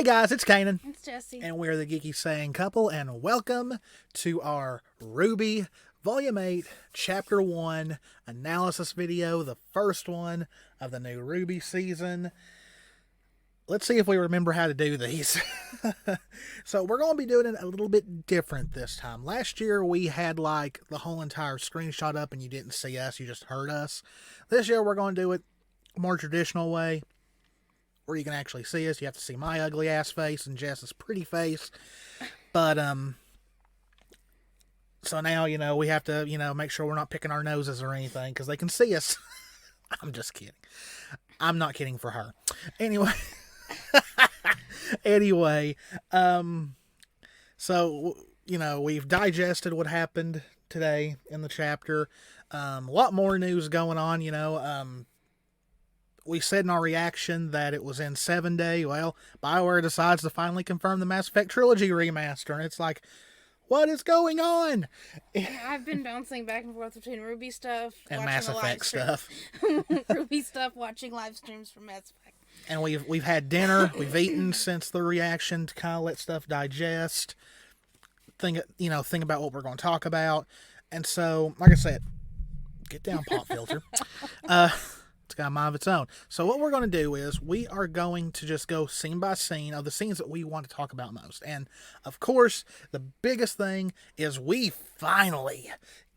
guys, it's Kanan. It's Jessie. And we're the Geeky Saying Couple, and welcome to our RWBY Volume 8, Chapter 1 analysis video, the first one of the new RWBY season. Let's see if we remember how to do these. So we're going to be doing it a little bit different this time. Last year we had like the whole entire screenshot up and you didn't see us, you just heard us. This year we're going to do it a more traditional way, where you can actually see us. You have to see my ugly ass face and Jess's pretty face. But, so now, we have to, make sure we're not picking our noses or anything, because they can see us. I'm just kidding. I'm not kidding for her. Anyway. So, we've digested what happened today in the chapter. A lot more news going on, We said in our reaction that it was in 7 day. Well, BioWare decides to finally confirm the Mass Effect Trilogy remaster, and it's like, what is going on? I've been bouncing back and forth between RWBY stuff and Mass Effect stuff. RWBY stuff, watching live streams from Mass Effect. And we've had dinner. We've eaten since the reaction to kind of let stuff digest. Think about what we're going to talk about. And so, like I said, get down, pop filter. It's got a mind of its own. So what we're going to do is we are going to just go scene by scene of the scenes that we want to talk about most. And, of course, the biggest thing is we finally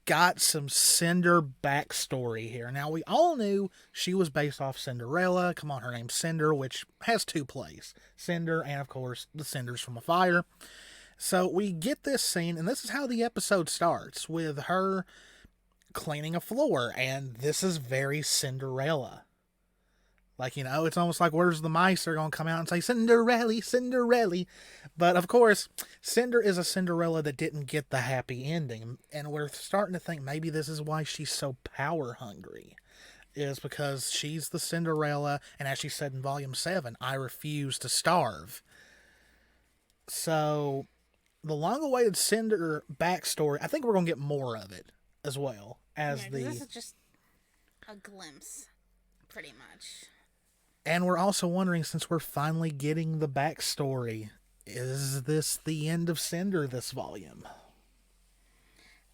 got some Cinder backstory here. Now, we all knew she was based off Cinderella. Come on, her name's Cinder, which has two plays. Cinder and, of course, the cinders from a fire. So we get this scene, and this is how the episode starts, with her cleaning a floor, and this is very Cinderella. Like, it's almost like Where's the Mice are going to come out and say, Cinderella, Cinderella. But, of course, Cinder is a Cinderella that didn't get the happy ending. And we're starting to think maybe this is why she's so power hungry. Is because she's the Cinderella, and as she said in Volume 7, I refuse to starve. So, the long-awaited Cinder backstory, I think we're going to get more of it as well. This is just a glimpse, pretty much. And we're also wondering, since we're finally getting the backstory, is this the end of Cinder this volume?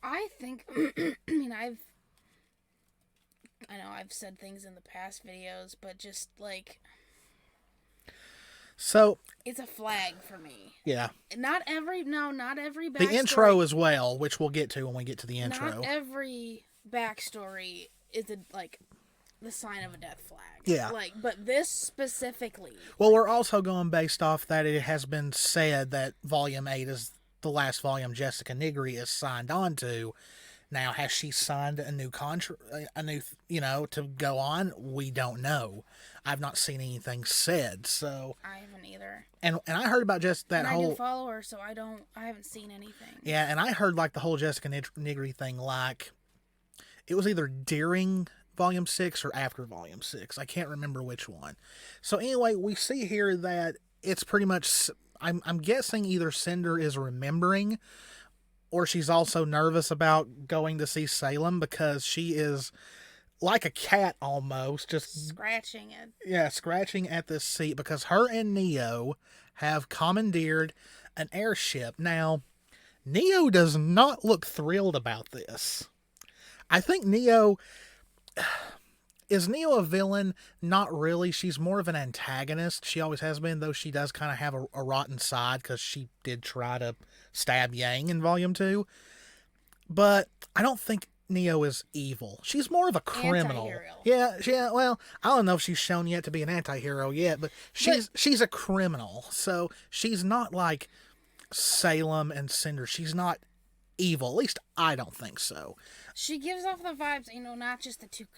I think, I know I've said things in the past videos, but just like, so it's a flag for me. Yeah. Not every backstory. The intro as well, which we'll get to when we get to the intro. Not every backstory is the sign of a death flag. Yeah. But this specifically. Well, we're also going based off that it has been said that Volume 8 is the last volume Jessica Nigri is signed on to. Now, has she signed a new contract, to go on? We don't know. I've not seen anything said, so. I haven't either. And I heard about just that whole. I do follow her, so I haven't seen anything. Yeah, and I heard the whole Jessica Nigri thing, it was either during Volume 6 or after Volume 6. I can't remember which one. So anyway, we see here that it's pretty much, I'm guessing either Cinder is remembering, or she's also nervous about going to see Salem, because she is like a cat almost, just scratching it. Yeah, scratching at this seat, because her and Neo have commandeered an airship. Now, Neo does not look thrilled about this. I think is Neo a villain? Not really. She's more of an antagonist. She always has been, though she does kind of have a rotten side, because she did try to stab Yang in Volume 2. But I don't think Neo is evil. She's more of a criminal. Anti-hero. Yeah, well, I don't know if she's shown yet to be an anti-hero yet, but she's a criminal. So she's not like Salem and Cinder. She's not evil. At least I don't think so. She gives off the vibes,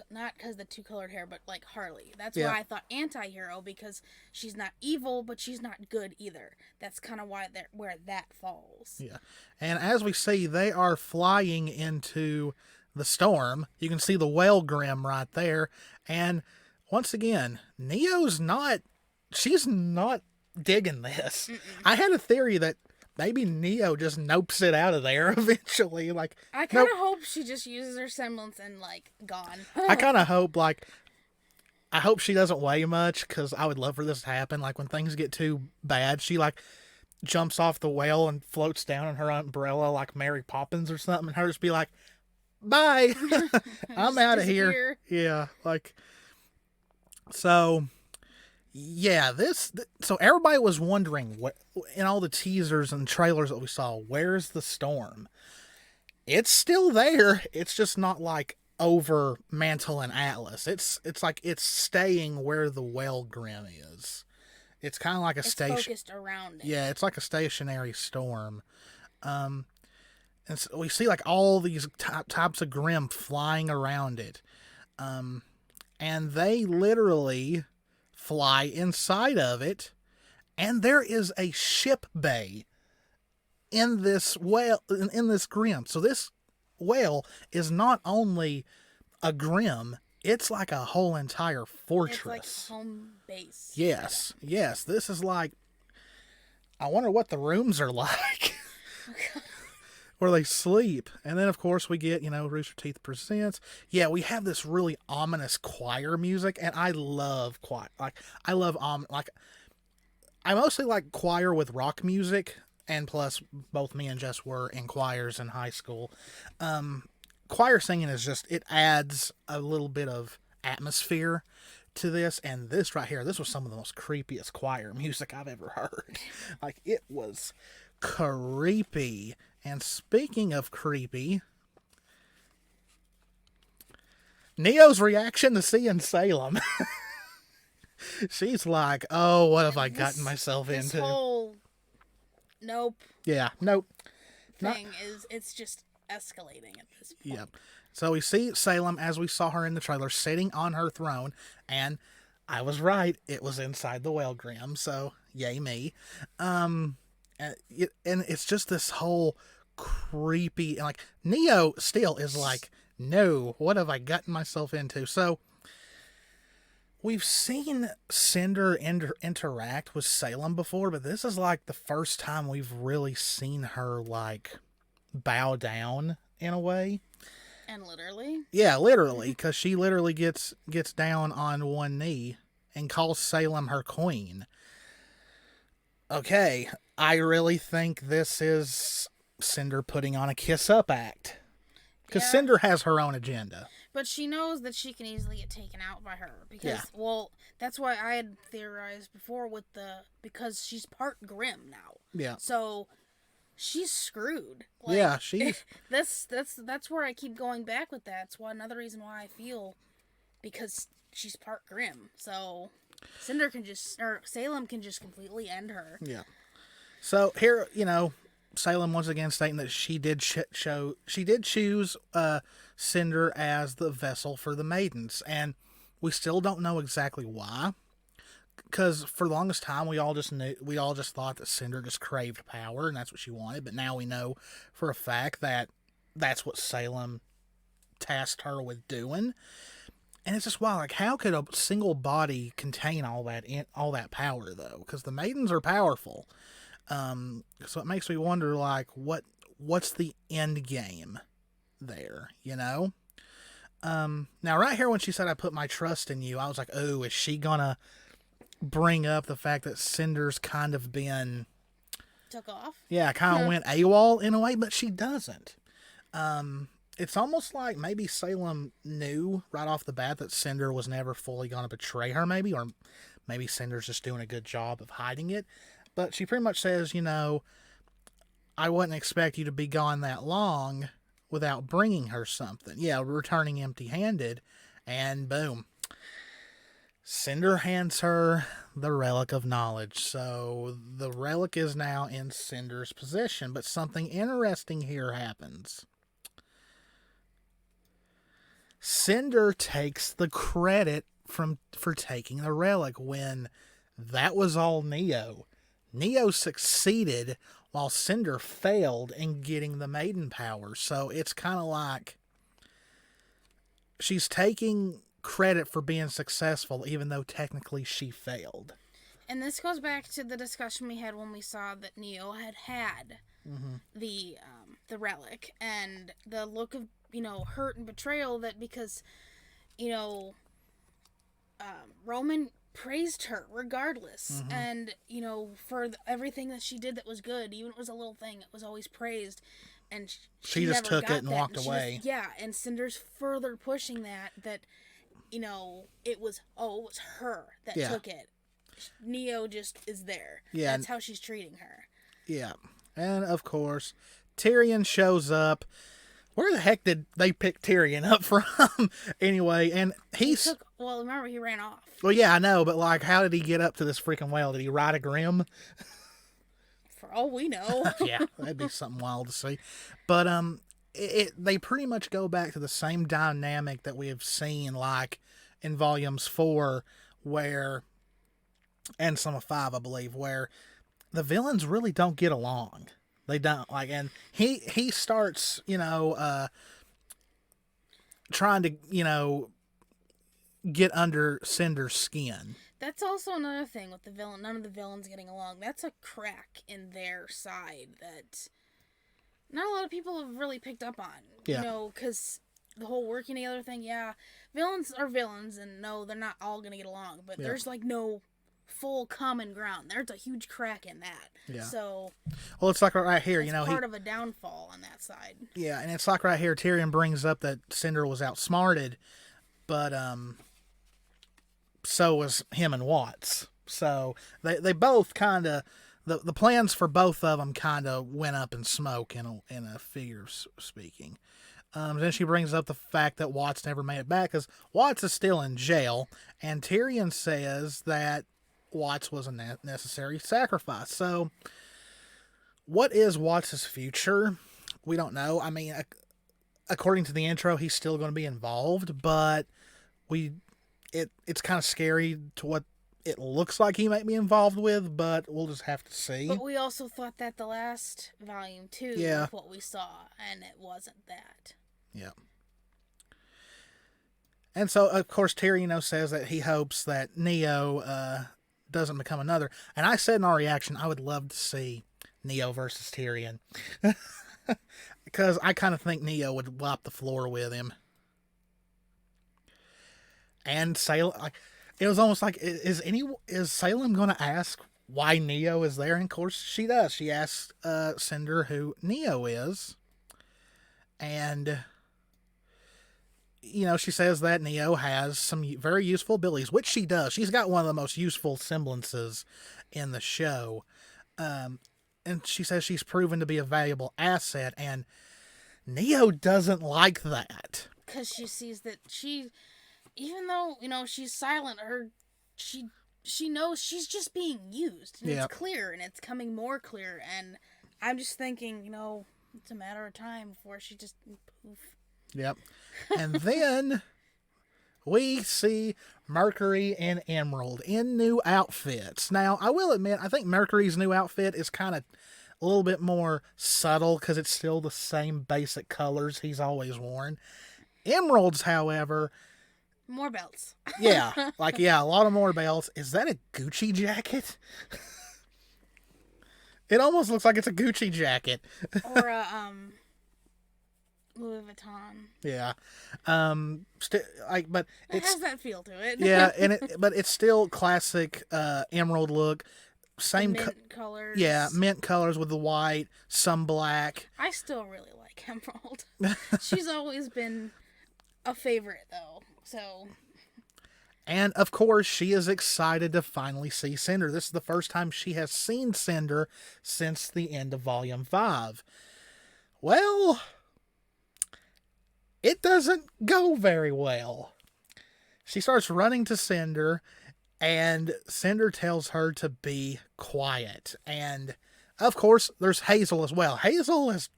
not because the two-colored hair, but like Harley. That's why I thought anti-hero, because she's not evil, but she's not good either. That's kind of where that falls. Yeah. And as we see, they are flying into the storm. You can see the whale grim right there. And once again, she's not digging this. Mm-mm. I had a theory that maybe Neo just nopes it out of there eventually. I kind of hope she just uses her semblance and, gone. I kind of hope, I hope she doesn't weigh much, because I would love for this to happen. Like, when things get too bad, she, like, jumps off the whale and floats down in her umbrella like Mary Poppins or something, and her just be like, bye, I'm out of here. Yeah, like, so, yeah, so everybody was wondering, what, in all the teasers and trailers that we saw, where's the storm? It's still there. It's just not, like, over Mantle and Atlas. It's like it's staying where the Whale Grim is. It's kind of like a station. Focused around it. Yeah, it's like a stationary storm. And so we see like all these types of Grim flying around it. And they literally fly inside of it. And there is a ship bay in this whale, in this Grim. So this whale is not only a Grim, it's like a whole entire fortress. It's like home base. Yes, yes. This is like, I wonder what the rooms are like. Where they sleep. And then, of course, we get, Rooster Teeth presents. Yeah, we have this really ominous choir music, and I love choir. Like, I love, I mostly like choir with rock music, and plus, both me and Jess were in choirs in high school. Choir singing is just, it adds a little bit of atmosphere to this, and this right here, this was some of the most creepiest choir music I've ever heard. Like, it was creepy. And speaking of creepy, Neo's reaction to seeing Salem. She's like, oh, what have I gotten myself into? This whole nope. Yeah, nope. It's just escalating at this point. Yeah. So we see Salem, as we saw her in the trailer, sitting on her throne, and I was right, it was inside the Whale Grim, so yay me. And it's just this whole creepy, like, Neo still is like, no, what have I gotten myself into? So we've seen Cinder interact with Salem before, but this is like the first time we've really seen her like bow down in a way. And literally? Yeah, literally, because she literally gets down on one knee and calls Salem her queen. Okay, I really think this is Cinder putting on a kiss-up act. Because Cinder has her own agenda. But she knows that she can easily get taken out by her. Because, well, that's why I had theorized before because she's part Grim now. Yeah. So, she's screwed. Like, yeah, she's... That's where I keep going back with that. It's another reason why I feel, because she's part Grim. So, Salem can just completely end her. Yeah. So, here, Salem once again stating that she did choose Cinder as the vessel for the maidens, and we still don't know exactly why. Because for the longest time, we all just thought that Cinder just craved power, and that's what she wanted. But now we know for a fact that that's what Salem tasked her with doing. And it's just wild. Like, how could a single body contain all that power, though? Because the maidens are powerful. So it makes me wonder, like, what's the end game there, Now, right here when she said, I put my trust in you, I was like, oh, is she gonna bring up the fact that Cinder's kind of been... took off? Yeah, kind of went AWOL in a way, but she doesn't. It's almost like maybe Salem knew right off the bat that Cinder was never fully gonna betray her, maybe, or maybe Cinder's just doing a good job of hiding it. But she pretty much says, I wouldn't expect you to be gone that long without bringing her something. Yeah, returning empty-handed. And boom. Cinder hands her the Relic of Knowledge. So the relic is now in Cinder's possession. But something interesting here happens. Cinder takes the credit for taking the relic when that was all Neo. Neo succeeded while Cinder failed in getting the maiden power. So it's kind of like she's taking credit for being successful even though technically she failed. And this goes back to the discussion we had when we saw that Neo had the relic, and the look of hurt and betrayal that because Roman praised her regardless, and for everything that she did that was good, even if it was a little thing, it was always praised, and she just never took got it and that, walked away. And Cinder's further pushing that it was her that took it. Neo just is there. Yeah, that's how she's treating her. Yeah, and of course Tyrion shows up. Where the heck did they pick Tyrion up from? Anyway, and remember he ran off. Well, yeah, I know, but like, how did he get up to this freaking whale? Did he ride a grim? For all we know. Yeah, that'd be something wild to see. But they pretty much go back to the same dynamic that we have seen, like in volumes 4, and some of 5, I believe, where the villains really don't get along. They don't, like, and he starts, trying to, get under Cinder's skin. That's also another thing with the villain. None of the villains getting along. That's a crack in their side that not a lot of people have really picked up on. Yeah. Because the whole working together thing, yeah, villains are villains, and no, they're not all going to get along. But there's, like, no full common ground. There's a huge crack in that. Yeah. So, well, it's like right here, part of a downfall on that side. Yeah, and it's like right here, Tyrion brings up that Cinder was outsmarted, but so was him and Watts. So they both kind of the plans for both of them kind of went up in smoke in a figure of speaking. Then she brings up the fact that Watts never made it back because Watts is still in jail, and Tyrion says that Watts was a necessary sacrifice. So, what is Watts' future? We don't know. I mean, according to the intro, he's still going to be involved, but it's kind of scary to what it looks like he might be involved with, but we'll just have to see. But we also thought that the last volume too, with what we saw, and it wasn't that. Yeah. And so, of course, Tyrion says that he hopes that Neo doesn't become another. And I said in our reaction, I would love to see Neo versus Tyrion. Because I kind of think Neo would wipe the floor with him. And Salem, it was almost like, is Salem going to ask why Neo is there? And of course she does. She asks Cinder who Neo is. And she says that Neo has some very useful abilities, which she does. She's got one of the most useful semblances in the show. And she says she's proven to be a valuable asset, and Neo doesn't like that. Because she sees that even though, she's silent, she knows she's just being used. And it's clear, and it's coming more clear, and I'm just thinking, it's a matter of time before she just poof. Yep. And then we see Mercury and Emerald in new outfits. Now, I will admit, I think Mercury's new outfit is kind of a little bit more subtle because it's still the same basic colors he's always worn. Emerald's, however... more belts. Yeah. A lot of more belts. Is that a Gucci jacket? It almost looks like it's a Gucci jacket. Or a, Louis Vuitton. Yeah. But it has that feel to it. Yeah, but it's still classic emerald look. Same mint colors. Yeah, mint colors with the white, some black. I still really like Emerald. She's always been a favorite though. So. And of course, she is excited to finally see Cinder. This is the first time she has seen Cinder since the end of Volume 5. Well, it doesn't go very well. She starts running to Cinder, and Cinder tells her to be quiet. And, of course, there's Hazel as well. Hazel has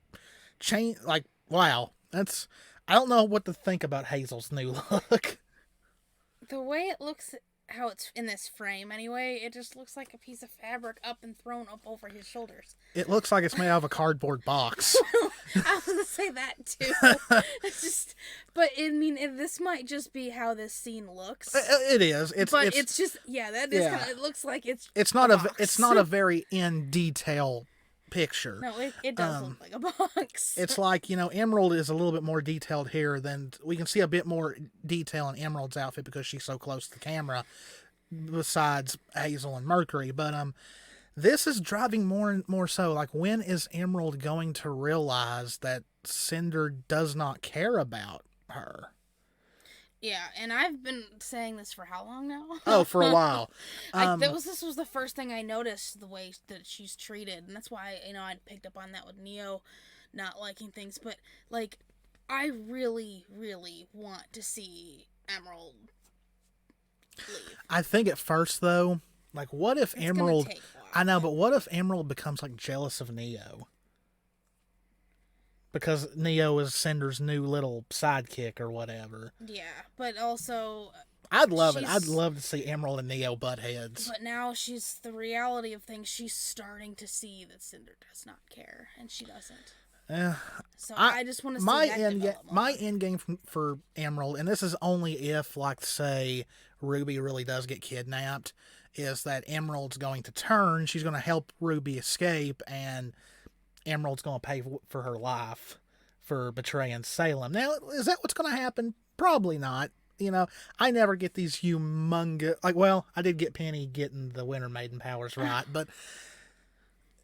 changed, wow. I don't know what to think about Hazel's new look. The way it looks, how it's in this frame anyway, it just looks like a piece of fabric up and thrown up over his shoulders. It looks like it's made out of a cardboard box. I was going to say that too. It's just, but this might just be how this scene looks. It is. It's just, that is kind of, it looks like it's not a very in detail picture. No, it does look like a box. It's like, Emerald is a little bit more detailed here than we can see a bit more detail in Emerald's outfit because she's so close to the camera, besides Hazel and Mercury. But this is driving more and more so. Like, when is Emerald going to realize that Cinder does not care about her? Yeah, and I've been saying this for how long now? Oh, for a while. This was the first thing I noticed, the way that she's treated, and that's why I picked up on that with Neo not liking things. But like, I really, really want to see Emerald leave. I think at first though, like, what if It's Emerald? gonna take a while. I know, but what if Emerald becomes like jealous of Neo? Because Neo is Cinder's new little sidekick or whatever. Yeah, but also I'd love it. I'd love to see Emerald and Neo butt heads. But now the reality of things, she's starting to see that Cinder does not care, and she doesn't. So I just want to see that develop more. My end game for Emerald, and this is only if, like, say, Ruby really does get kidnapped, is that Emerald's going to turn, she's going to help Ruby escape, and Emerald's going to pay for her life for betraying Salem. Now, is that what's going to happen? Probably not. I never get these humongous... I did get Penny getting the Winter Maiden powers right, but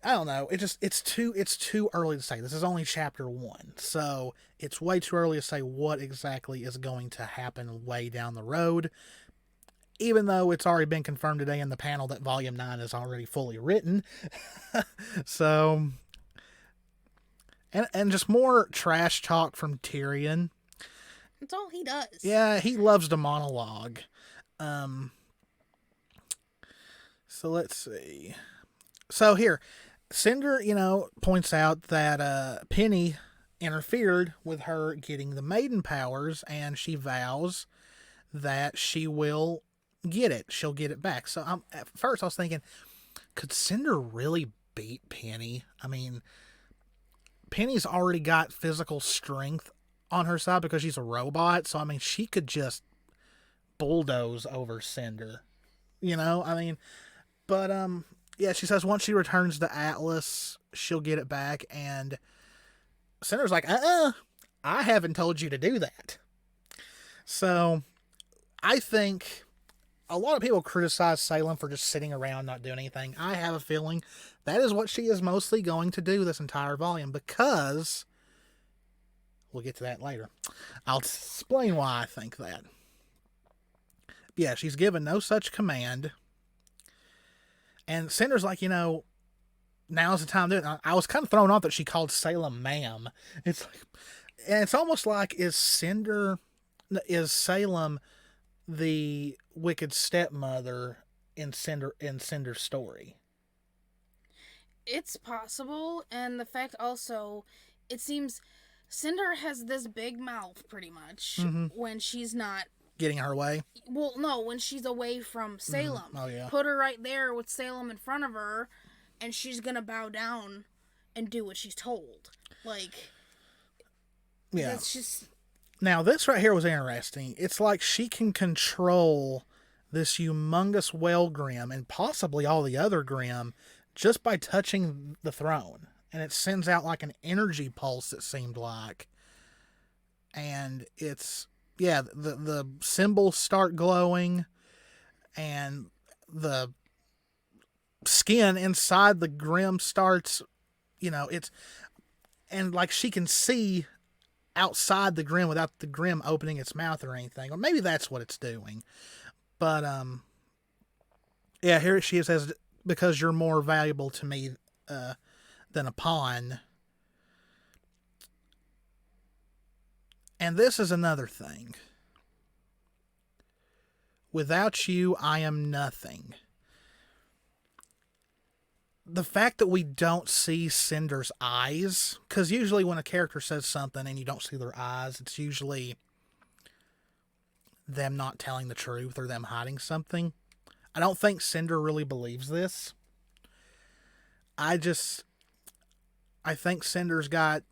I don't know. It's too early to say. This is only chapter 1, so it's way too early to say what exactly is going to happen way down the road. Even though it's already been confirmed today in the panel that Volume 9 is already fully written. So... And just more trash talk from Tyrion. That's all he does. Yeah, he loves to monologue. So let's see. So here, Cinder, points out that Penny interfered with her getting the maiden powers, and she vows that she will get it. She'll get it back. So at first I was thinking, could Cinder really beat Penny? I mean, Penny's already got physical strength on her side because she's a robot. So, I mean, she could just bulldoze over Cinder. But, yeah, she says once she returns to Atlas, she'll get it back. And Cinder's like, I haven't told you to do that. So, I think a lot of people criticize Salem for just sitting around not doing anything. I have a feeling that is what she is mostly going to do this entire volume, because we'll get to that later. I'll explain why I think that. Yeah, she's given no such command. And Cinder's like, now's the time to do it. I was kind of thrown off that she called Salem ma'am. It's almost like, is Salem the wicked stepmother in Cinder's story? It's possible, and the fact also, it seems Cinder has this big mouth, pretty much, when she's not... Getting her way? Well, no, when she's away from Salem. Oh, yeah. Put her right there with Salem in front of her, and she's gonna bow down and do what she's told. Yeah. That's just... Now, this right here was interesting. It's like she can control this humongous well Grimm, and possibly all the other Grimm, just by touching the throne. And it sends out like an energy pulse, it seemed like. And it's, yeah, the symbols start glowing, and the skin inside the Grimm starts, and like she can see outside the Grimm without the Grimm opening its mouth or anything. Or maybe that's what it's doing. But, yeah, here she says, because you're more valuable to me than a pawn. And this is another thing. Without you, I am nothing. The fact that we don't see Cinder's eyes, because usually when a character says something and you don't see their eyes, it's usually them not telling the truth or them hiding something. I don't think Cinder really believes this. I think Cinder's got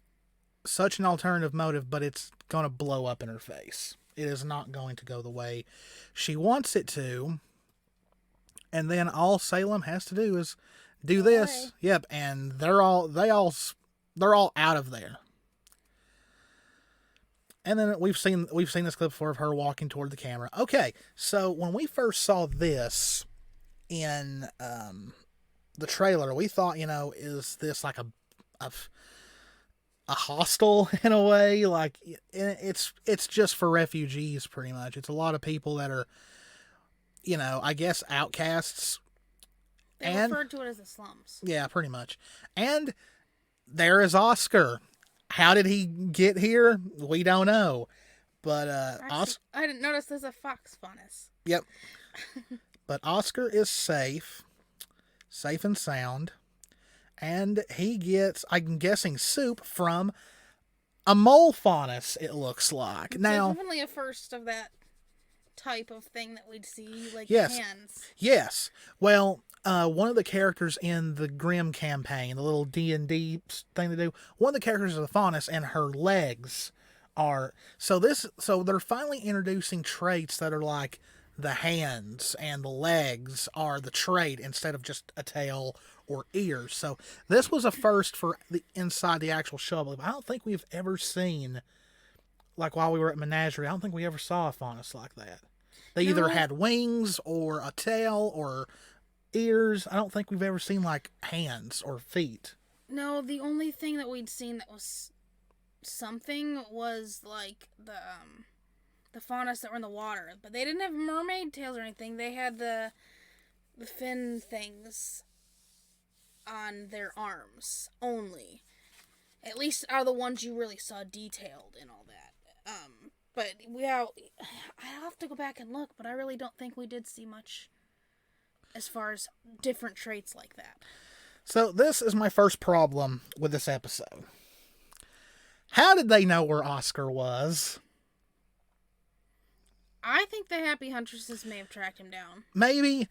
such an alternative motive, but it's going to blow up in her face. It is not going to go the way she wants it to. And then all Salem has to do is do this. Yep, and they're all out of there. And then we've seen this clip before of her walking toward the camera. Okay, so when we first saw this in the trailer, we thought, is this like a hostel in a way? Like, it's just for refugees, pretty much. It's a lot of people that are, I guess outcasts. They referred to it as the slums. Yeah, pretty much. And there is Oscar. How did he get here? We don't know. But Actually, I didn't notice there's a fox faunus. Yep. But Oscar is safe and sound, and he gets, I'm guessing, soup from a mole faunus, it looks like. Now, definitely a first of that type of thing that we'd see, like hands. Yes. Well, one of the characters in the Grimm campaign, the little D&D thing they do, one of the characters is a faunus, and her legs are... So they're finally introducing traits that are like the hands and the legs are the trait instead of just a tail or ears. So this was a first for the inside the actual show. I don't think we've ever seen, like while we were at Menagerie, I don't think we ever saw a faunus like that. They either had wings or a tail or ears. I don't think we've ever seen like hands or feet. No, the only thing that we'd seen that was something was like the faunus that were in the water, but they didn't have mermaid tails or anything. They had the fin things on their arms only. At least are the ones you really saw detailed and all that. But I have to go back and look, but I really don't think we did see much as far as different traits like that. So this is my first problem with this episode. How did they know where Oscar was? I think the Happy Huntresses may have tracked him down. Maybe,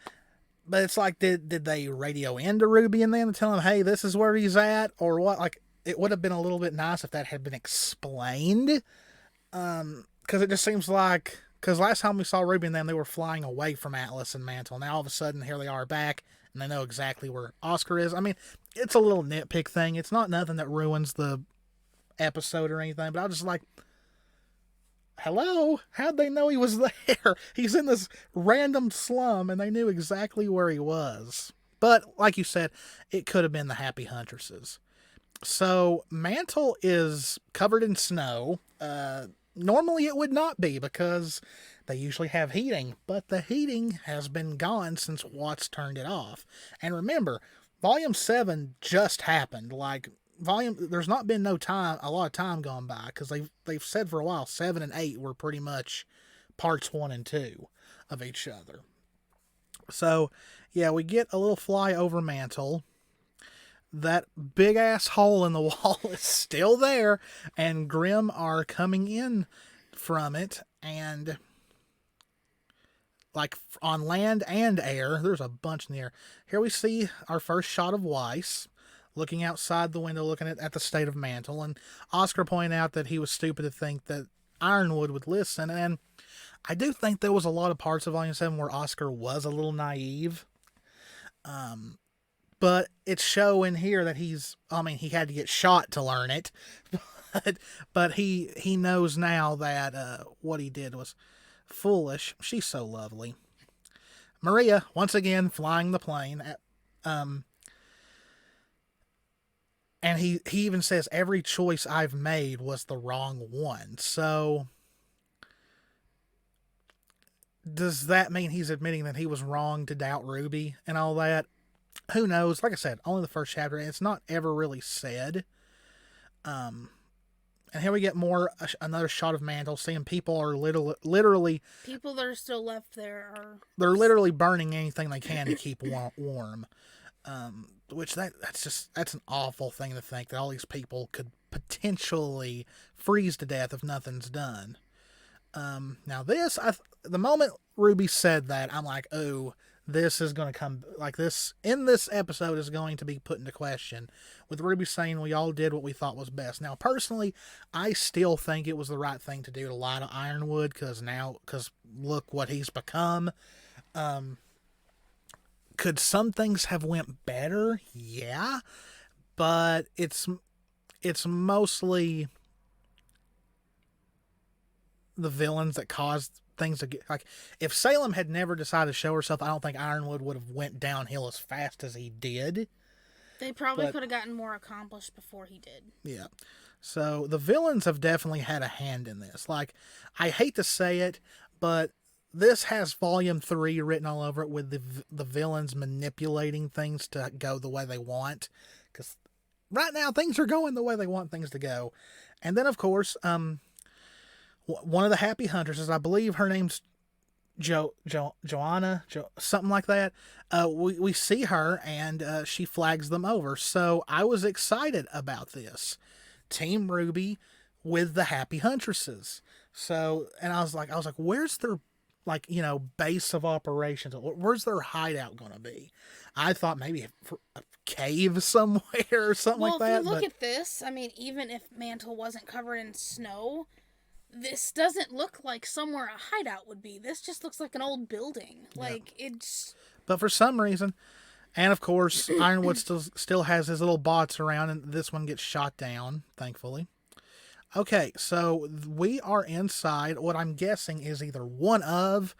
but it's like, did they radio into Ruby and them to tell him, hey, this is where he's at, or what? Like, it would have been a little bit nice if that had been explained. Because it just seems like, because last time we saw Ruby and them, they were flying away from Atlas and Mantle. Now all of a sudden, here they are back, and they know exactly where Oscar is. I mean, it's a little nitpick thing. It's not nothing that ruins the episode or anything, but I was just like, hello? How'd they know he was there? He's in this random slum, and they knew exactly where he was. But, like you said, it could have been the Happy Huntresses. So, Mantle is covered in snow. Normally it would not be, because they usually have heating, but the heating has been gone since Watts turned it off. And remember, Volume 7 just happened. Like, there's not been a lot of time gone by, because they've said for a while 7 and 8 were pretty much parts 1 and 2 of each other. So, yeah, we get a little flyover Mantle. That big ass hole in the wall is still there, and Grimm are coming in from it, and like on land and air, there's a bunch in the air. Here we see our first shot of Weiss looking outside the window, looking at the state of Mantle, and Oscar pointed out that he was stupid to think that Ironwood would listen, and I do think there was a lot of parts of Volume 7 where Oscar was a little naive. But it's showing here that he had to get shot to learn it. But he knows now that what he did was foolish. She's so lovely. Maria, once again, flying the plane. And he even says, every choice I've made was the wrong one. So, does that mean he's admitting that he was wrong to doubt Ruby and all that? Who knows? Like I said, only the first chapter. It's not ever really said. And here we get another shot of Mantle, seeing people are literally... People that are still left there are... They're literally burning anything they can to keep warm. Which that's an awful thing to think, that all these people could potentially freeze to death if nothing's done. Now this, the moment Ruby said that, I'm like, oh... This is going to come, like this, in this episode is going to be put into question, with Ruby saying we all did what we thought was best. Now, personally, I still think it was the right thing to do to lie to Ironwood, because look what he's become. Because Could some things have went better? Yeah, but it's mostly the villains that caused things to get, like, if Salem had never decided to show herself, I don't think Ironwood would have went downhill as fast as he did. They probably could have gotten more accomplished before he did. Yeah. So the villains have definitely had a hand in this. Like, I hate to say it, but this has Volume 3 written all over it, with the villains manipulating things to go the way they want. Because right now, things are going the way they want things to go. And then, of course, one of the Happy Huntresses, I believe her name's Joanna, something like that. We see her, and she flags them over. So I was excited about this. Team RWBY with the Happy Huntresses. So, and I was like, where's their, like, you know, base of operations? Where's their hideout going to be? I thought maybe a cave somewhere or something like that. Well, if you look at this, I mean, even if Mantle wasn't covered in snow, this doesn't look like somewhere a hideout would be. This just looks like an old building. Like, it's... But for some reason, and of course, Ironwood still has his little bots around, and this one gets shot down, thankfully. Okay, so we are inside what I'm guessing is either one of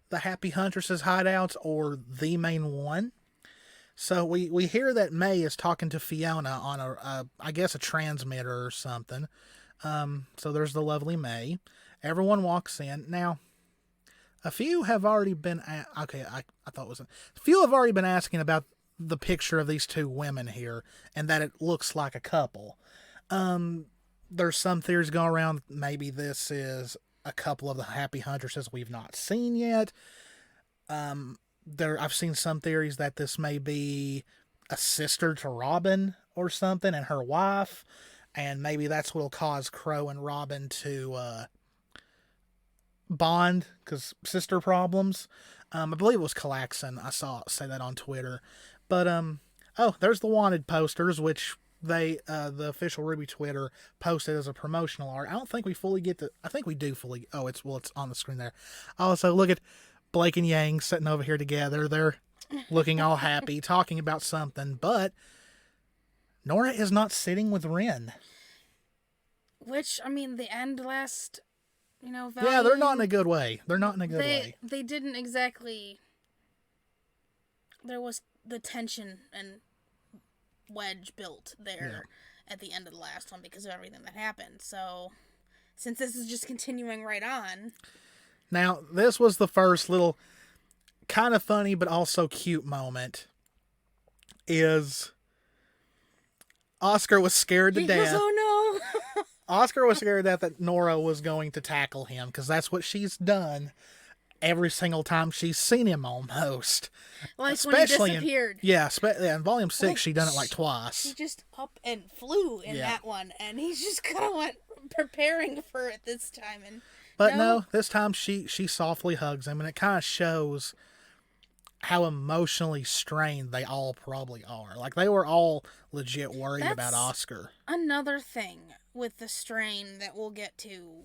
the Happy Huntresses hideouts or the main one. So we hear that May is talking to Fiona on I guess a transmitter or something. So there's the lovely May. Everyone walks in. Now, a few have already been... I thought it was... A few have already been asking about the picture of these two women here, and that it looks like a couple. There's some theories going around. Maybe this is a couple of the Happy Huntresses we've not seen yet. I've seen some theories that this may be a sister to Robin or something, and her wife. And maybe that's what'll cause Crow and Robin to bond, because sister problems. I believe it was Calaxon. I saw say that on Twitter. But there's the wanted posters, which they the official RWBY Twitter posted as a promotional art. I don't think we fully get to. I think we do fully. Oh, it's on the screen there. Also, look at Blake and Yang sitting over here together. They're looking all happy, talking about something, but Nora is not sitting with Ren. Which, I mean, the end last, volume... Yeah, they're not in a good way. They didn't exactly... There was the tension and wedge built there at the end of the last one because of everything that happened. So, since this is just continuing right on... Now, this was the first little kind of funny but also cute moment. Is... Oscar was scared to death. Oh no! Oscar was scared that Nora was going to tackle him, because that's what she's done every single time she's seen him almost. Like especially when he disappeared. In Volume 6, she done it like twice. She just up and flew in that one, and he's just kind of went preparing for it this time. But no, this time she softly hugs him, and it kind of shows how emotionally strained they all probably are. Like, they were all legit worried about Oscar. Another thing with the strain that we'll get to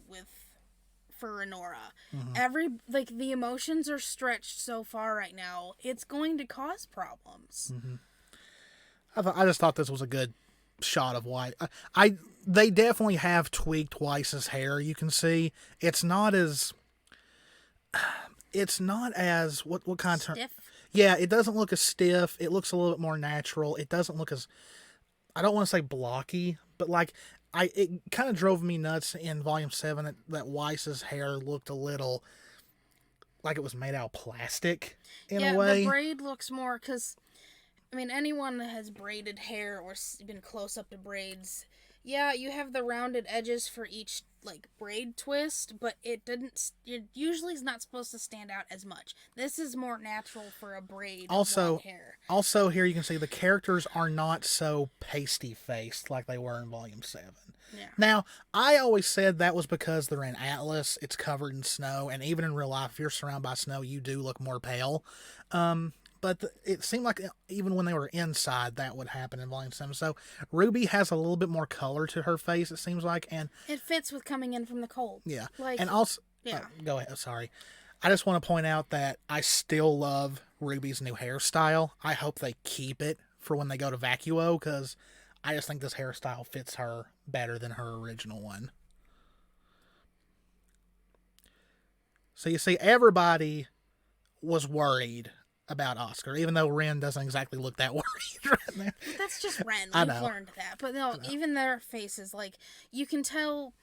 for Nora. Mm-hmm. The emotions are stretched so far right now, it's going to cause problems. Mm-hmm. I just thought this was a good shot of White. They definitely have tweaked Weiss's hair. You can see it's not as what kind of stiff? Yeah, it doesn't look as stiff. It looks a little bit more natural. It doesn't look as, I don't want to say blocky, but like it kind of drove me nuts in Volume 7 that Weiss's hair looked a little like it was made out of plastic in a way. Yeah, the braid looks more, because I mean, anyone that has braided hair or been close up to braids, yeah, you have the rounded edges for each braid twist, but it usually is not supposed to stand out as much. This is more natural for a braid of long hair. Also, here you can see the characters are not so pasty faced like they were in Volume 7. Yeah. Now, I always said that was because they're in Atlas, it's covered in snow, and even in real life, if you're surrounded by snow, you do look more pale. But it seemed like even when they were inside, that would happen in Volume 7. So RWBY has a little bit more color to her face, it seems like. And it fits with coming in from the cold. Yeah. And also... Yeah. Go ahead. Sorry. I just want to point out that I still love Ruby's new hairstyle. I hope they keep it for when they go to Vacuo, because I just think this hairstyle fits her better than her original one. So you see, everybody was worried about Oscar, even though Ren doesn't exactly look that worried right now. That's just Ren. I We've know. learned that. But no, even their faces, like, you can tell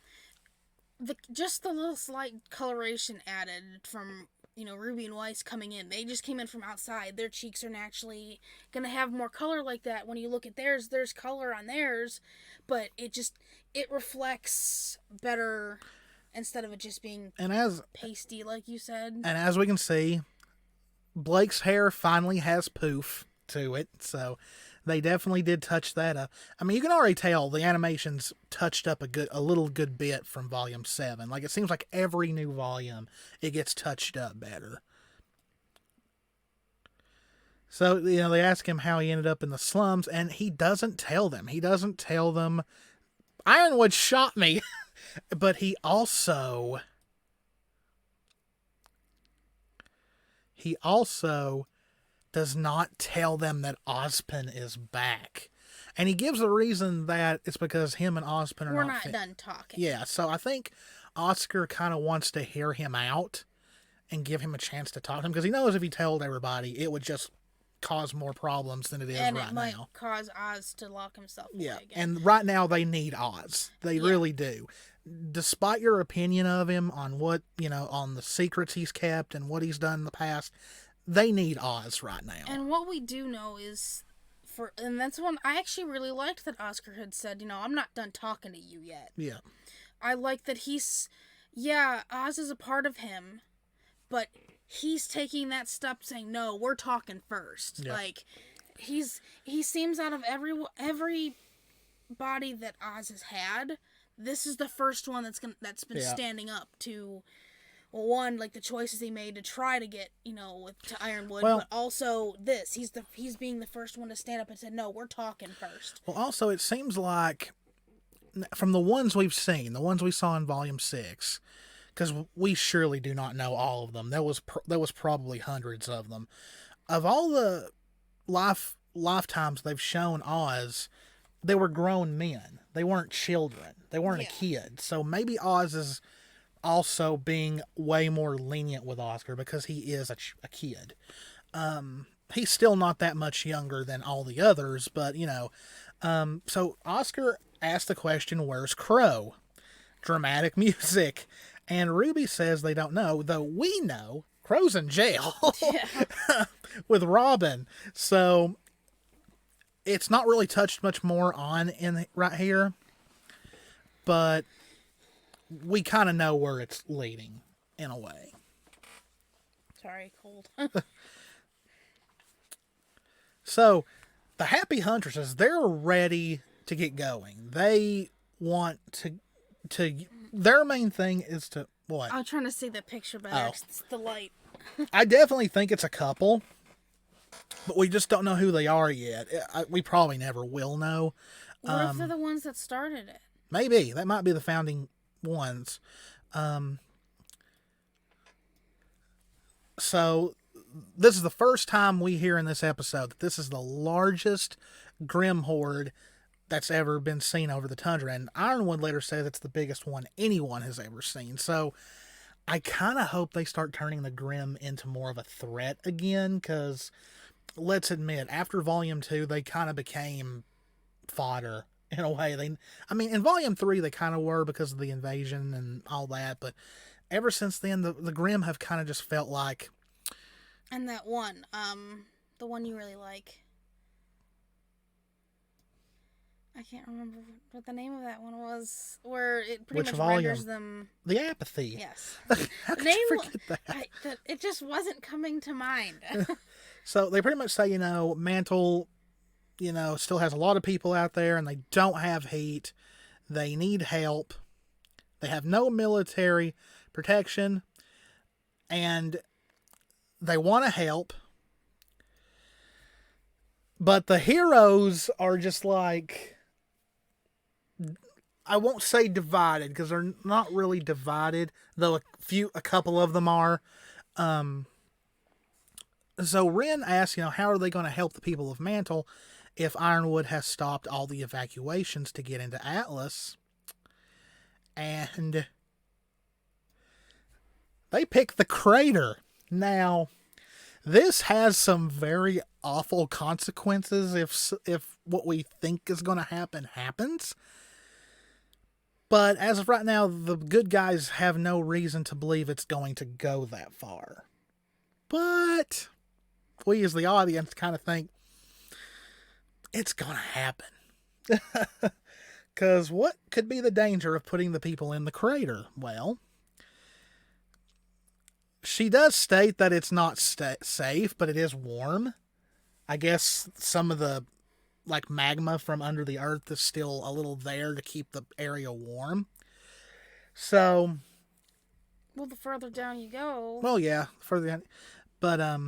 just the little slight coloration added from, Ruby and Weiss coming in. They just came in from outside. Their cheeks are naturally going to have more color like that. When you look at theirs, there's color on theirs, but it reflects better instead of it just being pasty, like you said. And as we can see, Blake's hair finally has poof to it, so they definitely did touch that up. I mean, you can already tell the animation's touched up a little good bit from Volume 7. Like, it seems like every new volume, it gets touched up better. So, they ask him how he ended up in the slums, and he doesn't tell them. He doesn't tell them, Ironwood shot me. But he also does not tell them that Ozpin is back. And he gives the reason that it's because him and Ozpin are We're not done talking. Yeah, so I think Oscar kind of wants to hear him out and give him a chance to talk to him, because he knows if he told everybody, it would just cause more problems than it is right now. And it might cause Oz to lock himself away again. And right now they need Oz. They really do. Despite your opinion of him on what, on the secrets he's kept and what he's done in the past, they need Oz right now. And what we do know is, and that's one I actually really liked that Oscar had said, I'm not done talking to you yet. Yeah. I like that Oz is a part of him, but he's taking that step saying, no, we're talking first. Yeah. Like, he seems out of every body that Oz has had, this is the first one that's been standing up to, one, like the choices he made to try to get, to Ironwood, but also this. He's being the first one to stand up and say, no, we're talking first. Well, also, it seems like from the ones we've seen, the ones we saw in Volume 6, because we surely do not know all of them. There was probably hundreds of them. Of all the lifetimes they've shown Oz, they were grown men. They weren't children. They weren't a kid. So maybe Oz is also being way more lenient with Oscar because he is a kid. He's still not that much younger than all the others, but, so Oscar asked the question, where's Crow? Dramatic music. And Ruby says they don't know, though we know Crow's in jail with Robin. So it's not really touched much more on right here, but we kind of know where it's leading in a way. Sorry, cold. So the Happy Huntresses, they're ready to get going. They want to their main thing is to what? I'm trying to see the picture better. It's the light. I definitely think it's a couple, but we just don't know who they are yet. We probably never will know. What if they're the ones that started it? Maybe. That might be the founding ones. So this is the first time we hear in this episode that this is the largest Grim Horde that's ever been seen over the tundra. And Ironwood later says it's the biggest one anyone has ever seen. So I kind of hope they start turning the Grim into more of a threat again, because let's admit, after Volume 2, they kind of became fodder in a way. In Volume 3, they kind of were because of the invasion and all that, but ever since then, the Grim have kind of just felt like... And that one, the one you really like... I can't remember what the name of that one was, where it pretty much renders them... The Apathy. Yes. How could you forget that? It just wasn't coming to mind. So they pretty much say, Mantle, still has a lot of people out there, and they don't have heat. They need help. They have no military protection, and they want to help. But the heroes are just like... I won't say divided, because they're not really divided, though a couple of them are. So Ren asks, how are they going to help the people of Mantle if Ironwood has stopped all the evacuations to get into Atlas? And they pick the crater. Now, this has some very awful consequences if what we think is going to happen happens. But as of right now, the good guys have no reason to believe it's going to go that far. But we as the audience kind of think it's going to happen. Because what could be the danger of putting the people in the crater? Well, she does state that it's not safe, but it is warm. I guess some of the magma from under the earth is still a little there to keep the area warm. So, well, the further down you go. Well, yeah, further down. But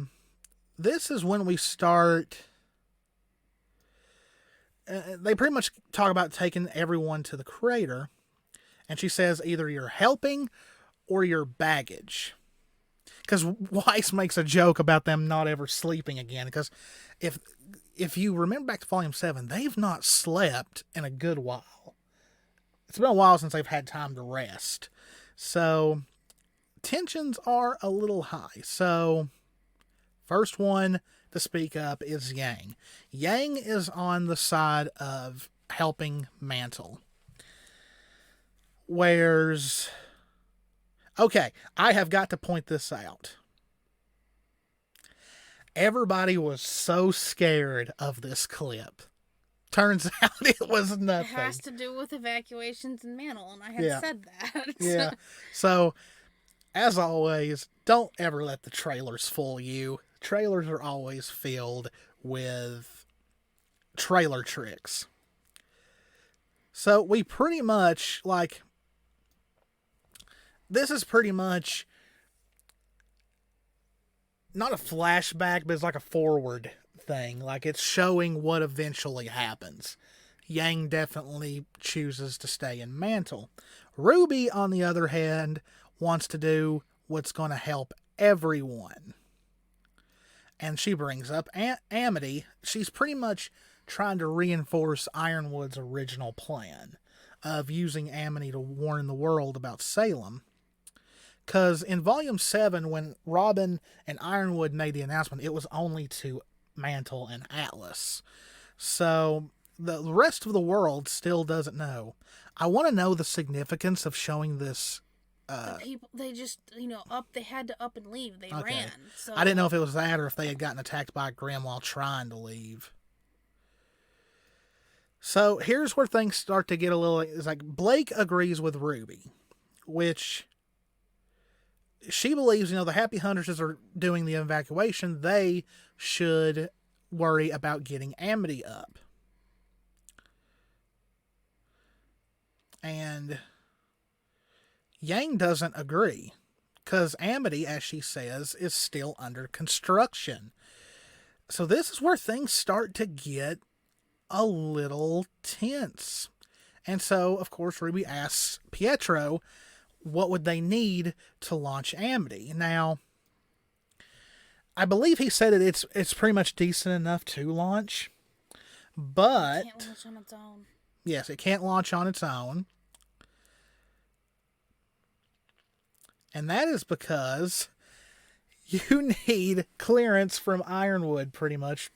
this is when we start. They pretty much talk about taking everyone to the crater, and she says either you're helping or you're baggage. Because Weiss makes a joke about them not ever sleeping again. Because if you remember back to Volume 7, they've not slept in a good while. It's been a while since they've had time to rest. So, tensions are a little high. So, first one to speak up is Yang. Yang is on the side of helping Mantle. Where's... Okay, I have got to point this out. Everybody was so scared of this clip. Turns out it was nothing. It has to do with evacuations and Mantle, and I had said that. Yeah. So, as always, don't ever let the trailers fool you. Trailers are always filled with trailer tricks. So, we pretty much, this is pretty much not a flashback, but it's like a forward thing. It's showing what eventually happens. Yang definitely chooses to stay in Mantle. Ruby, on the other hand, wants to do what's going to help everyone. And she brings up Amity. She's pretty much trying to reinforce Ironwood's original plan of using Amity to warn the world about Salem. Because in Volume 7, when Robin and Ironwood made the announcement, it was only to Mantle and Atlas. So the rest of the world still doesn't know. I want to know the significance of showing this. The people, they just, they had to up and leave. They ran. So. I didn't know if it was that or if they had gotten attacked by Grimm while trying to leave. So here's where things start to get a little... It's Blake agrees with Ruby, which... She believes, the Happy Huntresses are doing the evacuation. They should worry about getting Amity up. And Yang doesn't agree. Because Amity, as she says, is still under construction. So this is where things start to get a little tense. And so, of course, Ruby asks Pietro... what would they need to launch Amity? Now, I believe he said it's pretty much decent enough to launch, but... It can't launch on its own. Yes, it can't launch on its own. And that is because you need clearance from Ironwood, pretty much,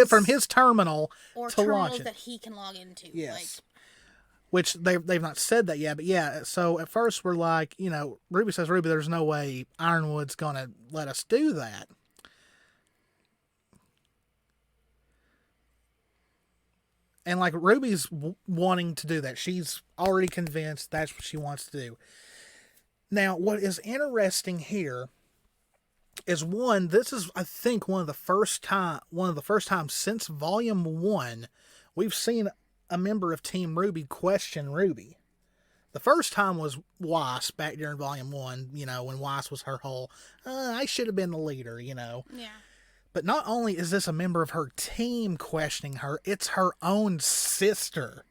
from his terminal or to launch it. That he can log into. Yes. Which they've not said that yet, but yeah, so at first we're like, Ruby says, Ruby, there's no way Ironwood's going to let us do that. And Ruby's wanting to do that. She's already convinced that's what she wants to do. Now, what is interesting here is this is, I think, one of the first times since Volume 1 we've seen a member of Team Ruby question Ruby. The first time was Weiss back during Volume 1, when Weiss was her whole, I should have been the leader, Yeah. But not only is this a member of her team questioning her, it's her own sister.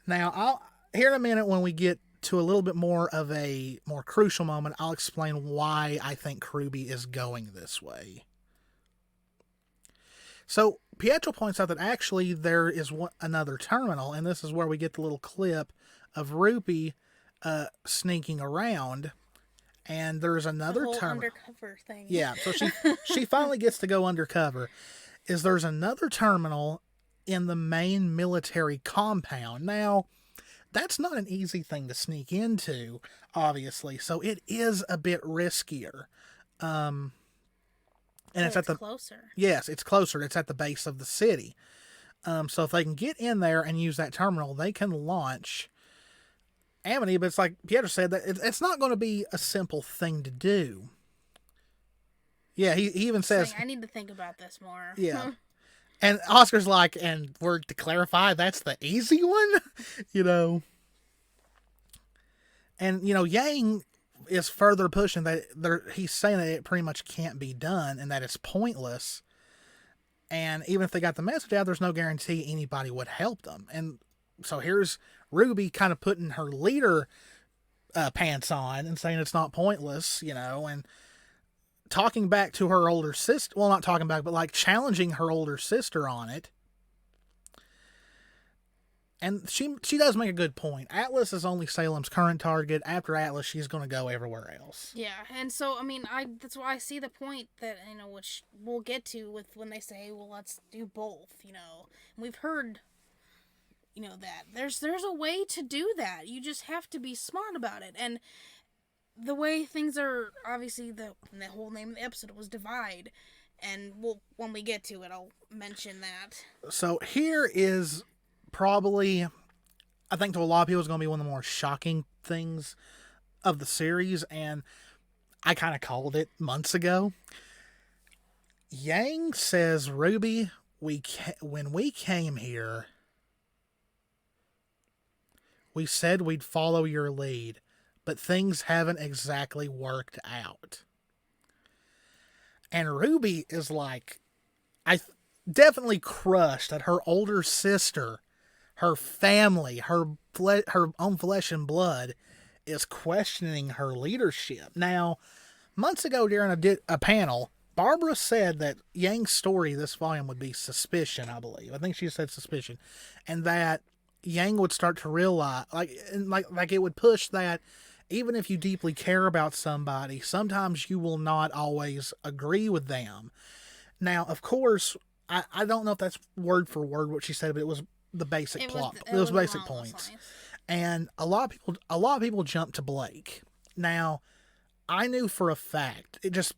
Now, here in a minute when we get to a little bit more of a more crucial moment, I'll explain why I think Ruby is going this way. So Pietro points out that actually there is another terminal, and this is where we get the little clip of RWBY sneaking around, and there's another the whole terminal. undercover thing. Yeah, so she finally gets to go undercover. There's another terminal in the main military compound. Now, that's not an easy thing to sneak into, obviously, so it is a bit riskier. And it's at the closer. Yes, it's closer. It's at the base of the city. So if they can get in there and use that terminal, they can launch Amity. But it's like Pietro said, that it's not going to be a simple thing to do. Yeah, he even says, I need to think about this more. Yeah. And Oscar's like, and we're to clarify, that's the easy one, you know. And, you know, Yang is further pushing that he's saying that it pretty much can't be done and that it's pointless. And even if they got the message out, there's no guarantee anybody would help them. And so here's RWBY kind of putting her leader pants on and saying it's not pointless, you know, and talking back to her older sister. Well, not talking back, but like challenging her older sister on it. And she does make a good point. Atlas is only Salem's current target. After Atlas, she's going to go everywhere else. Yeah, and so, I mean, that's why I see the point that, you know, which we'll get to with when they say, well, let's do both, you know. And we've heard, you know, that. There's a way to do that. You just have to be smart about it. And the way things are, obviously, the whole name of the episode was Divide. And when we get to it, I'll mention that. So here is probably, I think to a lot of people, it's going to be one of the more shocking things of the series, and I kind of called it months ago. Yang says, RWBY, when we came here, we said we'd follow your lead, but things haven't exactly worked out. And RWBY is like, definitely crushed that her older sister, her family, her own flesh and blood, is questioning her leadership. Now, months ago during a panel, Barbara said that Yang's story this volume would be suspicion, I believe. I think she said suspicion. And that Yang would start to realize, like it would push that even if you deeply care about somebody, sometimes you will not always agree with them. Now, of course, I don't know if that's word for word what she said, but it was the basic plot. It was basic points. And a lot of people jumped to Blake. Now, I knew for a fact, it just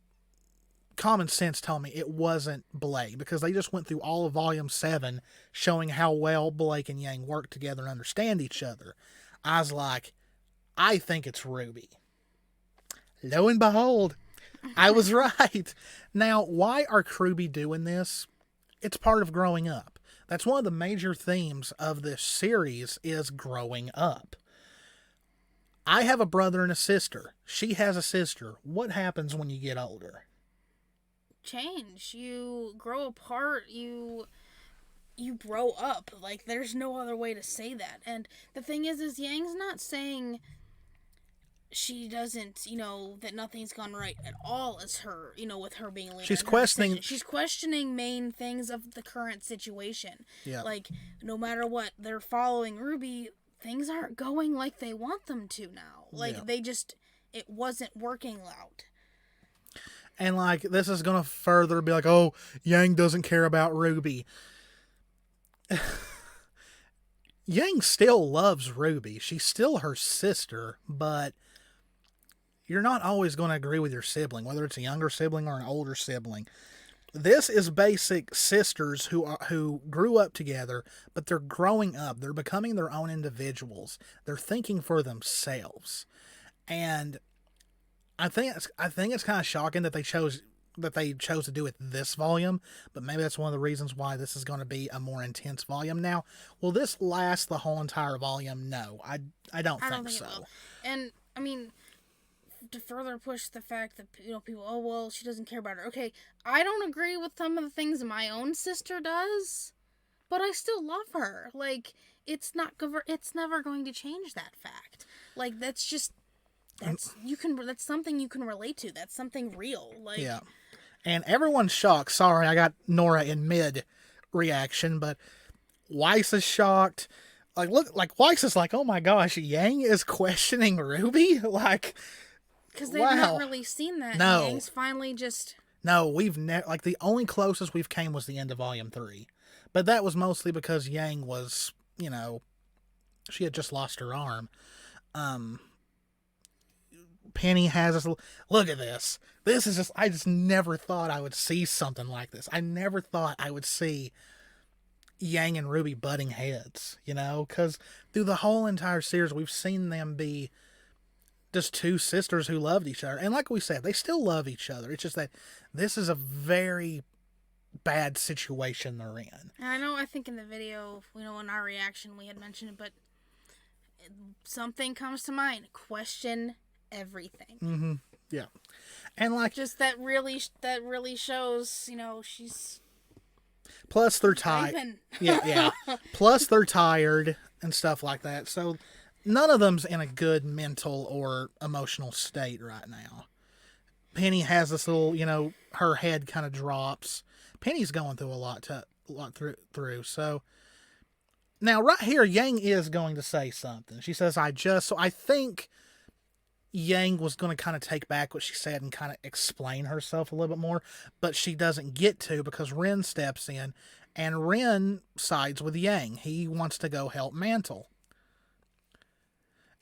common sense told me it wasn't Blake, because they just went through all of volume 7 showing how well Blake and Yang work together and understand each other. I was like, I think it's RWBY. Lo and behold, I was right. Now, why are RWBY doing this? It's part of growing up. That's one of the major themes of this series is growing up. I have a brother and a sister. She has a sister. What happens when you get older? Change. You grow apart. You grow up. Like, there's no other way to say that. And the thing is Yang's not saying she doesn't, you know, that nothing's gone right at all as her, you know, with her being leader. She's questioning. She's questioning main things of the current situation. Yeah. Like, no matter what, they're following RWBY. Things aren't going like they want them to now. Like, it wasn't working out. And, like, this is going to further be like, oh, Yang doesn't care about RWBY. Yang still loves RWBY. She's still her sister, but you're not always going to agree with your sibling, whether it's a younger sibling or an older sibling. This is basic sisters who grew up together, but they're growing up. They're becoming their own individuals. They're thinking for themselves. And I think it's kind of shocking that they chose to do it this volume, but maybe that's one of the reasons why this is going to be a more intense volume. Now, will this last the whole entire volume? No, I don't think so. It will. And I mean, to further push the fact that, you know, people, oh well, she doesn't care about her. Okay, I don't agree with some of the things my own sister does, but I still love her. Like, it's never going to change that fact. Like, that's something you can relate to. That's something real. Like, yeah. And everyone's shocked. Sorry, I got Nora in mid reaction, but Weiss is shocked. Like, look, like Weiss is like, oh my gosh, Yang is questioning Ruby? Like, because they've wow. not really seen that. No. Yang's finally just... No, we've never, like, the only closest we've came was the end of Volume 3. But that was mostly because Yang was, you know, she had just lost her arm. Penny has this, look at this. This is just, I just never thought I would see something like this. I never thought I would see Yang and Ruby butting heads, you know, because through the whole entire series, we've seen them be just two sisters who loved each other. And like we said, they still love each other. It's just that this is a very bad situation they're in. And I know, I think in the video, you know, in our reaction, we had mentioned it, but something comes to mind. Question everything. Mm-hmm. Yeah. And like, just that really shows, you know, she's... Plus they're tired. Yeah. Plus they're tired and stuff like that. So none of them's in a good mental or emotional state right now. Penny has this little, you know, her head kind of drops. Penny's going through a lot through. So now right here, Yang is going to say something. She says, so I think Yang was going to kind of take back what she said and kind of explain herself a little bit more, but she doesn't get to because Ren steps in, and Ren sides with Yang. He wants to go help Mantle.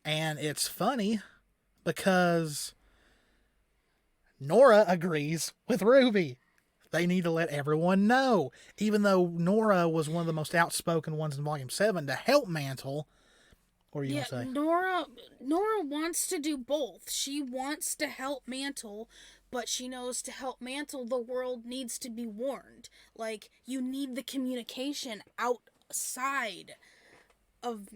And it's funny because Nora agrees with Ruby. They need to let everyone know. Even though Nora was one of the most outspoken ones in Volume 7 to help Mantle. What are you going to say? Nora wants to do both. She wants to help Mantle, but she knows to help Mantle, the world needs to be warned. Like, you need the communication outside of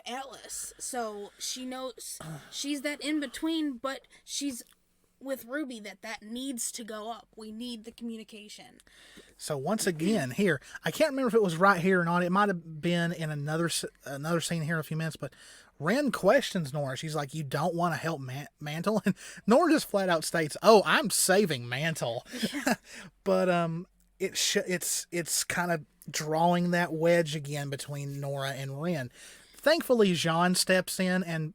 Atlas. So she knows she's that in between, but she's with Ruby that needs to go up. We need the communication. So once again, here, I can't remember if it was right here or not. It might have been in another scene here in a few minutes, but Ren questions Nora. She's like, you don't want to help Mantle? And Nora just flat out states, oh, I'm saving Mantle. Yeah. But it's kind of drawing that wedge again between Nora and Ren. Thankfully, Jean steps in, and,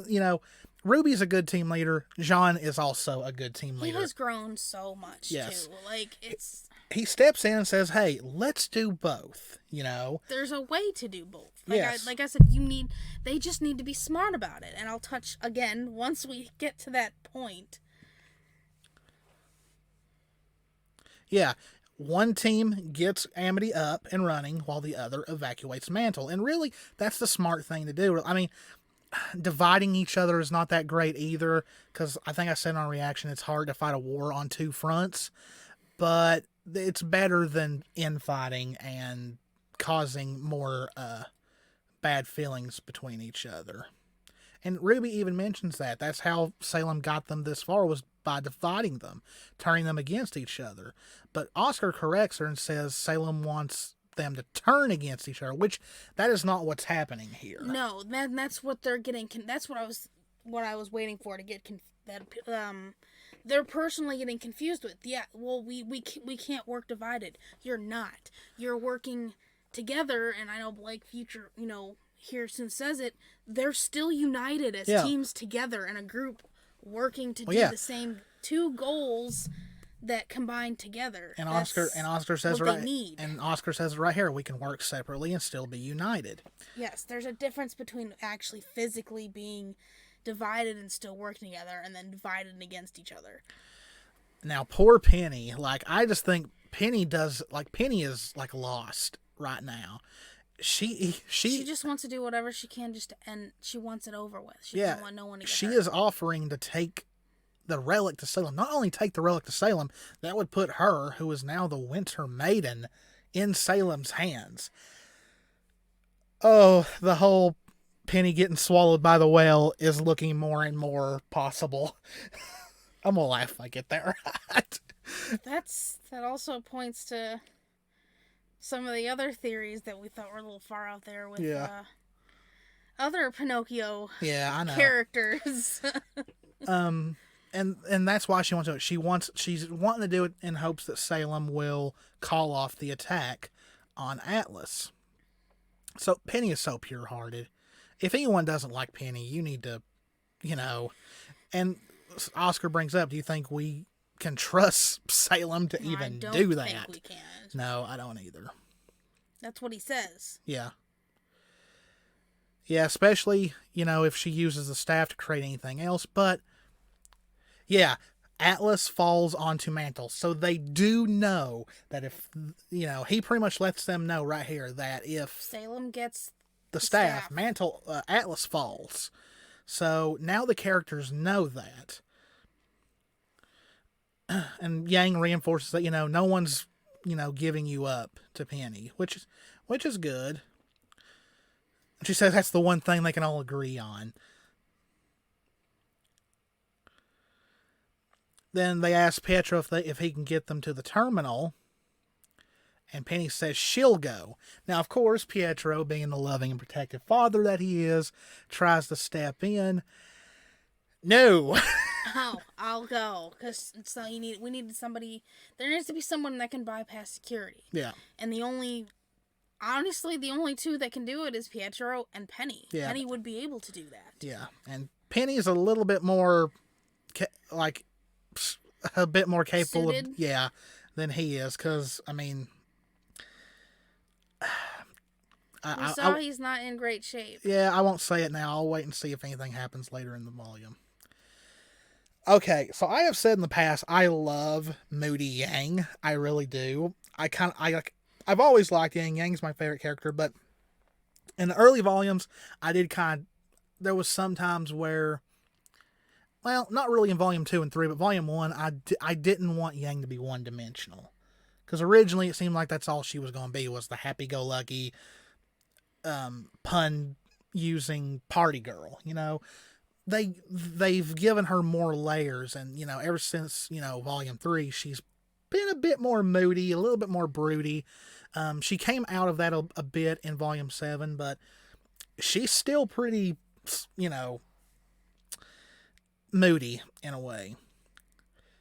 you know, Ruby's a good team leader. Jean is also a good team leader. He has grown so much, too. Like, he steps in and says, hey, let's do both, you know. There's a way to do both. Yes. Like I said, they just need to be smart about it. And I'll touch, again, once we get to that point. Yeah. One team gets Amity up and running while the other evacuates Mantle. And really, that's the smart thing to do. I mean, dividing each other is not that great either, because I think I said on reaction, it's hard to fight a war on two fronts, but it's better than infighting and causing more bad feelings between each other. And Ruby even mentions that. That's how Salem got them this far, was by dividing them, turning them against each other. But Oscar corrects her and says Salem wants them to turn against each other, which that is not what's happening here. No, that's what they're getting. That's what I was waiting for to get they're personally getting confused with. Yeah, well, we can't work divided. You're not. You're working together, and I know Blake Future, you know, here soon says it. They're still united as teams together in a group, working to do the same two goals that combine together. And Oscar says Oscar says right here, we can work separately and still be united. Yes, there's a difference between actually physically being divided and still working together, and then divided against each other. Now, poor Penny. Like, I just think Penny is like lost right now. She just wants to do whatever she can just to end. She wants it over with. She doesn't want no one to get hurt. Is offering to take the relic to Salem. Not only take the relic to Salem, that would put her, who is now the Winter Maiden, in Salem's hands. Oh, the whole Penny getting swallowed by the whale is looking more and more possible. I'm gonna laugh if I get that right. That also points to some of the other theories that we thought were a little far out there with other Pinocchio I know. characters. And that's why she wants to do it. She's wanting to do it in hopes that Salem will call off the attack on Atlas. So Penny is so pure-hearted. If anyone doesn't like Penny, you need to, and Oscar brings up, do you think we can trust Salem to even do that? I don't think we can. No, I don't either. That's what he says. Yeah. Yeah, especially, if she uses the staff to create anything else. But, yeah, Atlas falls onto Mantle. So they do know that if, he pretty much lets them know right here that if Salem gets the staff, Mantle, Atlas falls. So now the characters know that. And Yang reinforces that, no one's, giving you up to Penny, which is good. She says that's the one thing they can all agree on. Then they ask Pietro if he can get them to the terminal. And Penny says she'll go. Now, of course, Pietro, being the loving and protective father that he is, tries to step in. No. Oh, I'll go. Because we need somebody. There needs to be someone that can bypass security. Yeah. And honestly, the only two that can do it is Pietro and Penny. Yeah. Penny would be able to do that. Yeah. And Penny's a little bit more, a bit more capable Suited? than he is. Because, he's not in great shape. Yeah, I won't say it now. I'll wait and see if anything happens later in the volume. Okay, so I have said in the past, I love Moody Yang. I really do. I've always liked Yang. Yang's my favorite character, but in the early volumes, there was some times where, well, not really in volume 2 and 3, but volume 1, I didn't want Yang to be one-dimensional. Because originally it seemed like that's all she was going to be, was the happy-go-lucky, pun-using party girl, They've given her more layers, and, ever since, volume 3, she's been a bit more moody, a little bit more broody. She came out of that a bit in volume 7, but she's still pretty, moody in a way.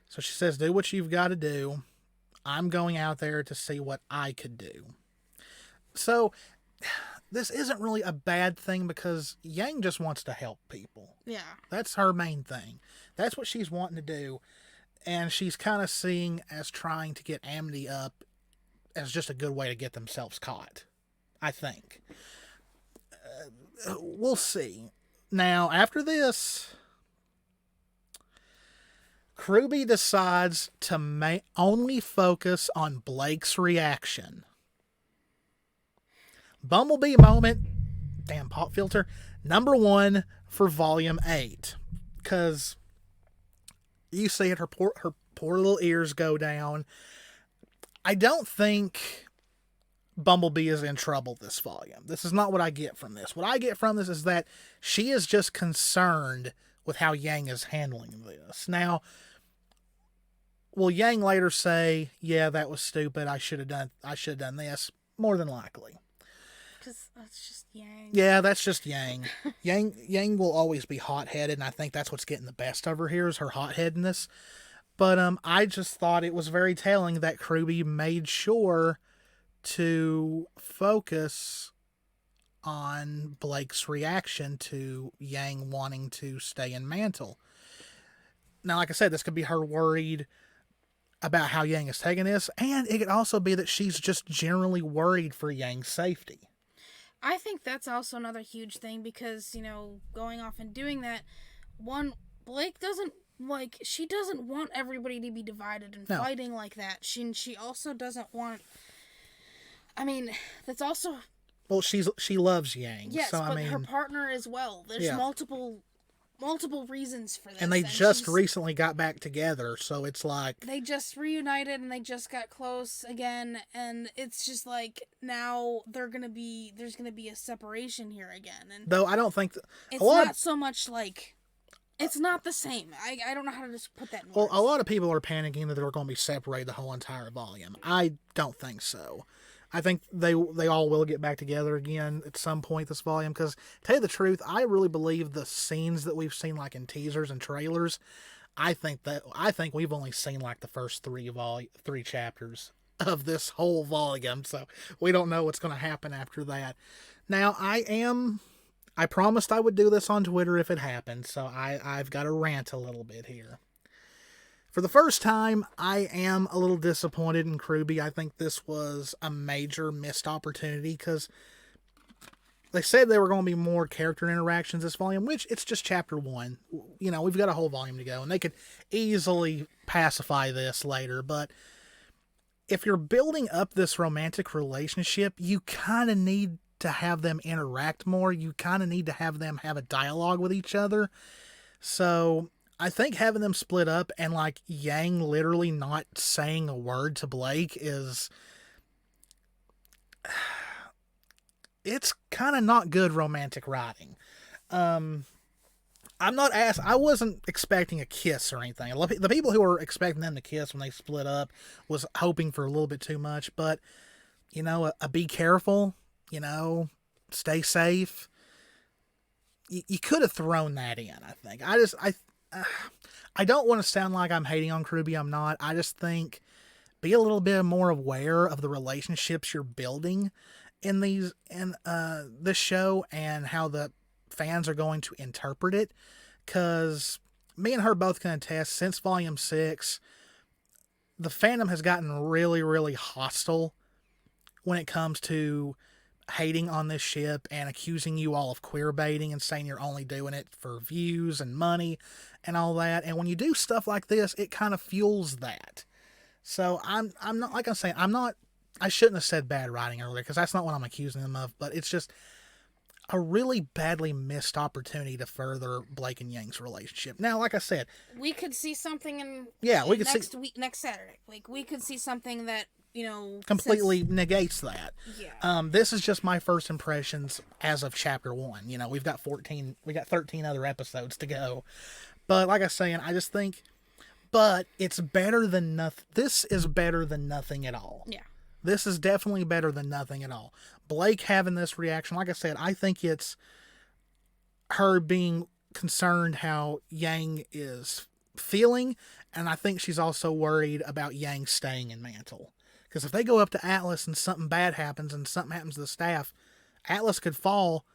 So she says, do what you've got to do. I'm going out there to see what I could do. So this isn't really a bad thing because Yang just wants to help people. Yeah. That's her main thing. That's what she's wanting to do. And she's kind of seeing as trying to get Amity up as just a good way to get themselves caught, I think. We'll see. Now, after this, RWBY decides to only focus on Blake's reaction. Bumblebee moment, damn pop filter, number 1 for volume 8. Because you see it, her poor little ears go down. I don't think Bumblebee is in trouble this volume. This is not what I get from this. What I get from this is that she is just concerned with how Yang is handling this. Now, will Yang later say, yeah, that was stupid, I should have done this? More than likely. Because that's just Yang. Yeah, that's just Yang. Yang will always be hot-headed, and I think that's what's getting the best of her here is her hot-headedness. But I just thought it was very telling that RWBY made sure to focus on Blake's reaction to Yang wanting to stay in Mantle. Now, like I said, this could be her worried about how Yang is taking this, and it could also be that she's just generally worried for Yang's safety. I think that's also another huge thing because, going off and doing that, Blake doesn't, she doesn't want everybody to be divided and fighting like that. She also doesn't want, that's also... Well, she loves Yang. Yes, so, but her partner as well. There's multiple reasons for this. And they just recently got back together, so it's like... They just reunited and they just got close again, and it's just like, now there's gonna be a separation here again. And though I don't think... It's not so much like... It's not the same. I don't know how to just put that in words. Well, a lot of people are panicking that they're going to be separated the whole entire volume. I don't think so. I think they all will get back together again at some point this volume, because, to tell you the truth, I really believe the scenes that we've seen, like in teasers and trailers, I think we've only seen like the first three chapters of this whole volume, so we don't know what's going to happen after that. Now, I promised I would do this on Twitter if it happened, so I've got to rant a little bit here. For the first time, I am a little disappointed in RWBY. I think this was a major missed opportunity because they said there were going to be more character interactions this volume, which it's just chapter 1. You know, we've got a whole volume to go, and they could easily pacify this later, but if you're building up this romantic relationship, you kind of need to have them interact more. You kind of need to have them have a dialogue with each other. So I think having them split up and like Yang literally not saying a word to Blake is, it's kind of not good romantic writing. I wasn't expecting a kiss or anything. The people who were expecting them to kiss when they split up was hoping for a little bit too much, but you know, a be careful, you know, stay safe. You could have thrown that in, I think. I don't want to sound like I'm hating on RWBY. I'm not. I just think be a little bit more aware of the relationships you're building in this show and how the fans are going to interpret it, because me and her both can attest, since volume 6 the fandom has gotten really, really hostile when it comes to hating on this ship and accusing you all of queer baiting and saying you're only doing it for views and money and all that. And when you do stuff like this, it kind of fuels that. So I'm not, like I'm saying, I shouldn't have said bad writing earlier, because that's not what I'm accusing them of, but it's just a really badly missed opportunity to further Blake and Yang's relationship. Now, like I said, we could see something next Saturday. Like, we could see something that, you know, completely negates that. Yeah. This is just my first impressions as of chapter 1. You know, we got 13 other episodes to go. But like I was saying, I just think, but it's better than nothing. This is better than nothing at all. Yeah. This is definitely better than nothing at all. Blake having this reaction, like I said, I think it's her being concerned how Yang is feeling, and I think she's also worried about Yang staying in Mantle. Because if they go up to Atlas and something bad happens and something happens to the staff, Atlas could fall.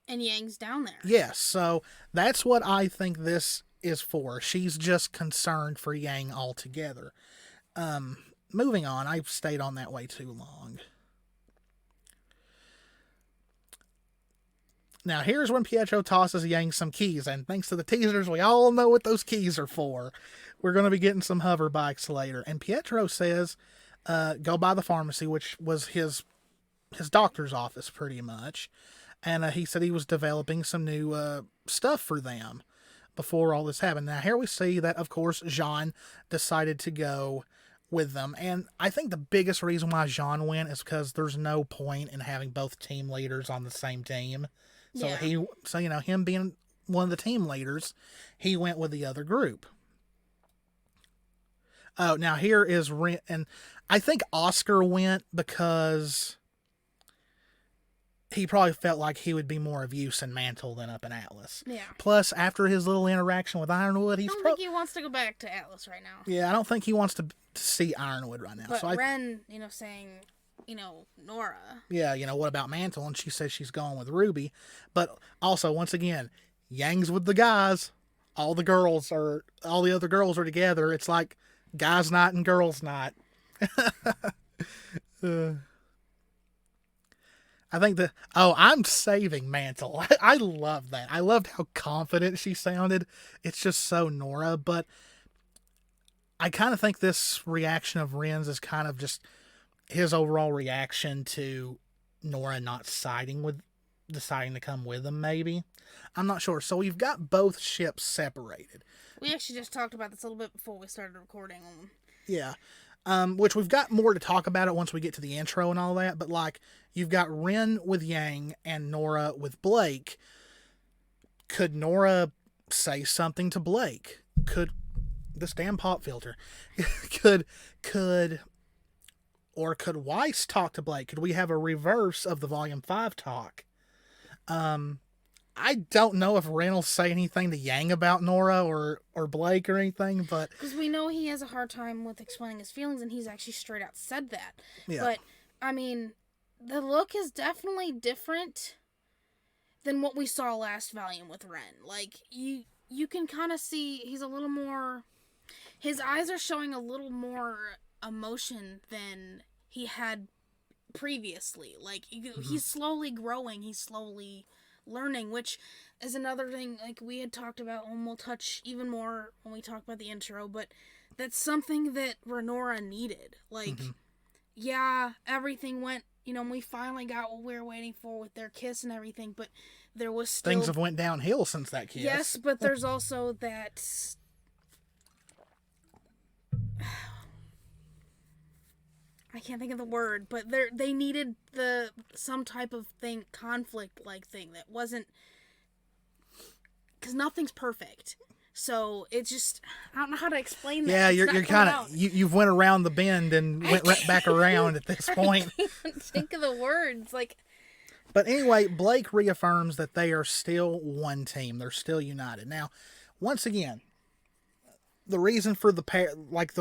And Yang's down there. Yes, so that's what I think this is for. She's just concerned for Yang altogether. Moving on, I've stayed on that way too long. Now, here's when Pietro tosses Yang some keys, and thanks to the teasers, we all know what those keys are for. We're going to be getting some hover bikes later. And Pietro says, go by the pharmacy, which was his doctor's office, pretty much. And he said he was developing some new stuff for them before all this happened. Now, here we see that, of course, Jean decided to go with them. And I think the biggest reason why Jean went is because there's no point in having both team leaders on the same team. So yeah. Him being one of the team leaders, he went with the other group. Oh, now here is and I think Oscar went because he probably felt like he would be more of use in Mantle than up in Atlas. Yeah. Plus, after his little interaction with Ironwood, I don't think he wants to go back to Atlas right now. Yeah, I don't think he wants to see Ironwood right now. But so Ren, saying, Nora. Yeah, what about Mantle? And she says she's going with RWBY. But also, once again, Yang's with the guys. All the other girls are together. It's like guys' night and girls' night. I think I'm saving Mantle. I love that. I loved how confident she sounded. It's just so Nora, but I kind of think this reaction of Ren's is kind of just his overall reaction to Nora not deciding to come with him, maybe. I'm not sure. So we've got both ships separated. We actually just talked about this a little bit before we started recording. Yeah. Which we've got more to talk about it once we get to the intro and all that. But like, you've got Ren with Yang and Nora with Blake. Could Nora say something to Blake? Could this damn pop filter? could Weiss talk to Blake? Could we have a reverse of the Volume 5 talk? I don't know if Ren will say anything to Yang about Nora or Blake or anything, but... Because we know he has a hard time with explaining his feelings, and he's actually straight out said that. Yeah. But, I mean, the look is definitely different than what we saw last volume with Ren. Like, you can kind of see he's a little more... His eyes are showing a little more emotion than he had previously. Like, he's slowly growing, he's slowly learning, which is another thing, like, we had talked about, and we'll touch even more when we talk about the intro, but that's something that Renora needed. Like, yeah, everything went, we finally got what we were waiting for with their kiss and everything, but there was still... Things have went downhill since that kiss. Yes, but there's also that... I can't think of the word, but they needed some type of conflict-like thing that wasn't... Because nothing's perfect. So, it's just... I don't know how to explain that. Yeah, you're kind of... You've went around the bend and went right back around at this point. I can't think of the words, like... But anyway, Blake reaffirms that they are still one team. They're still united. Now, once again, the reason for the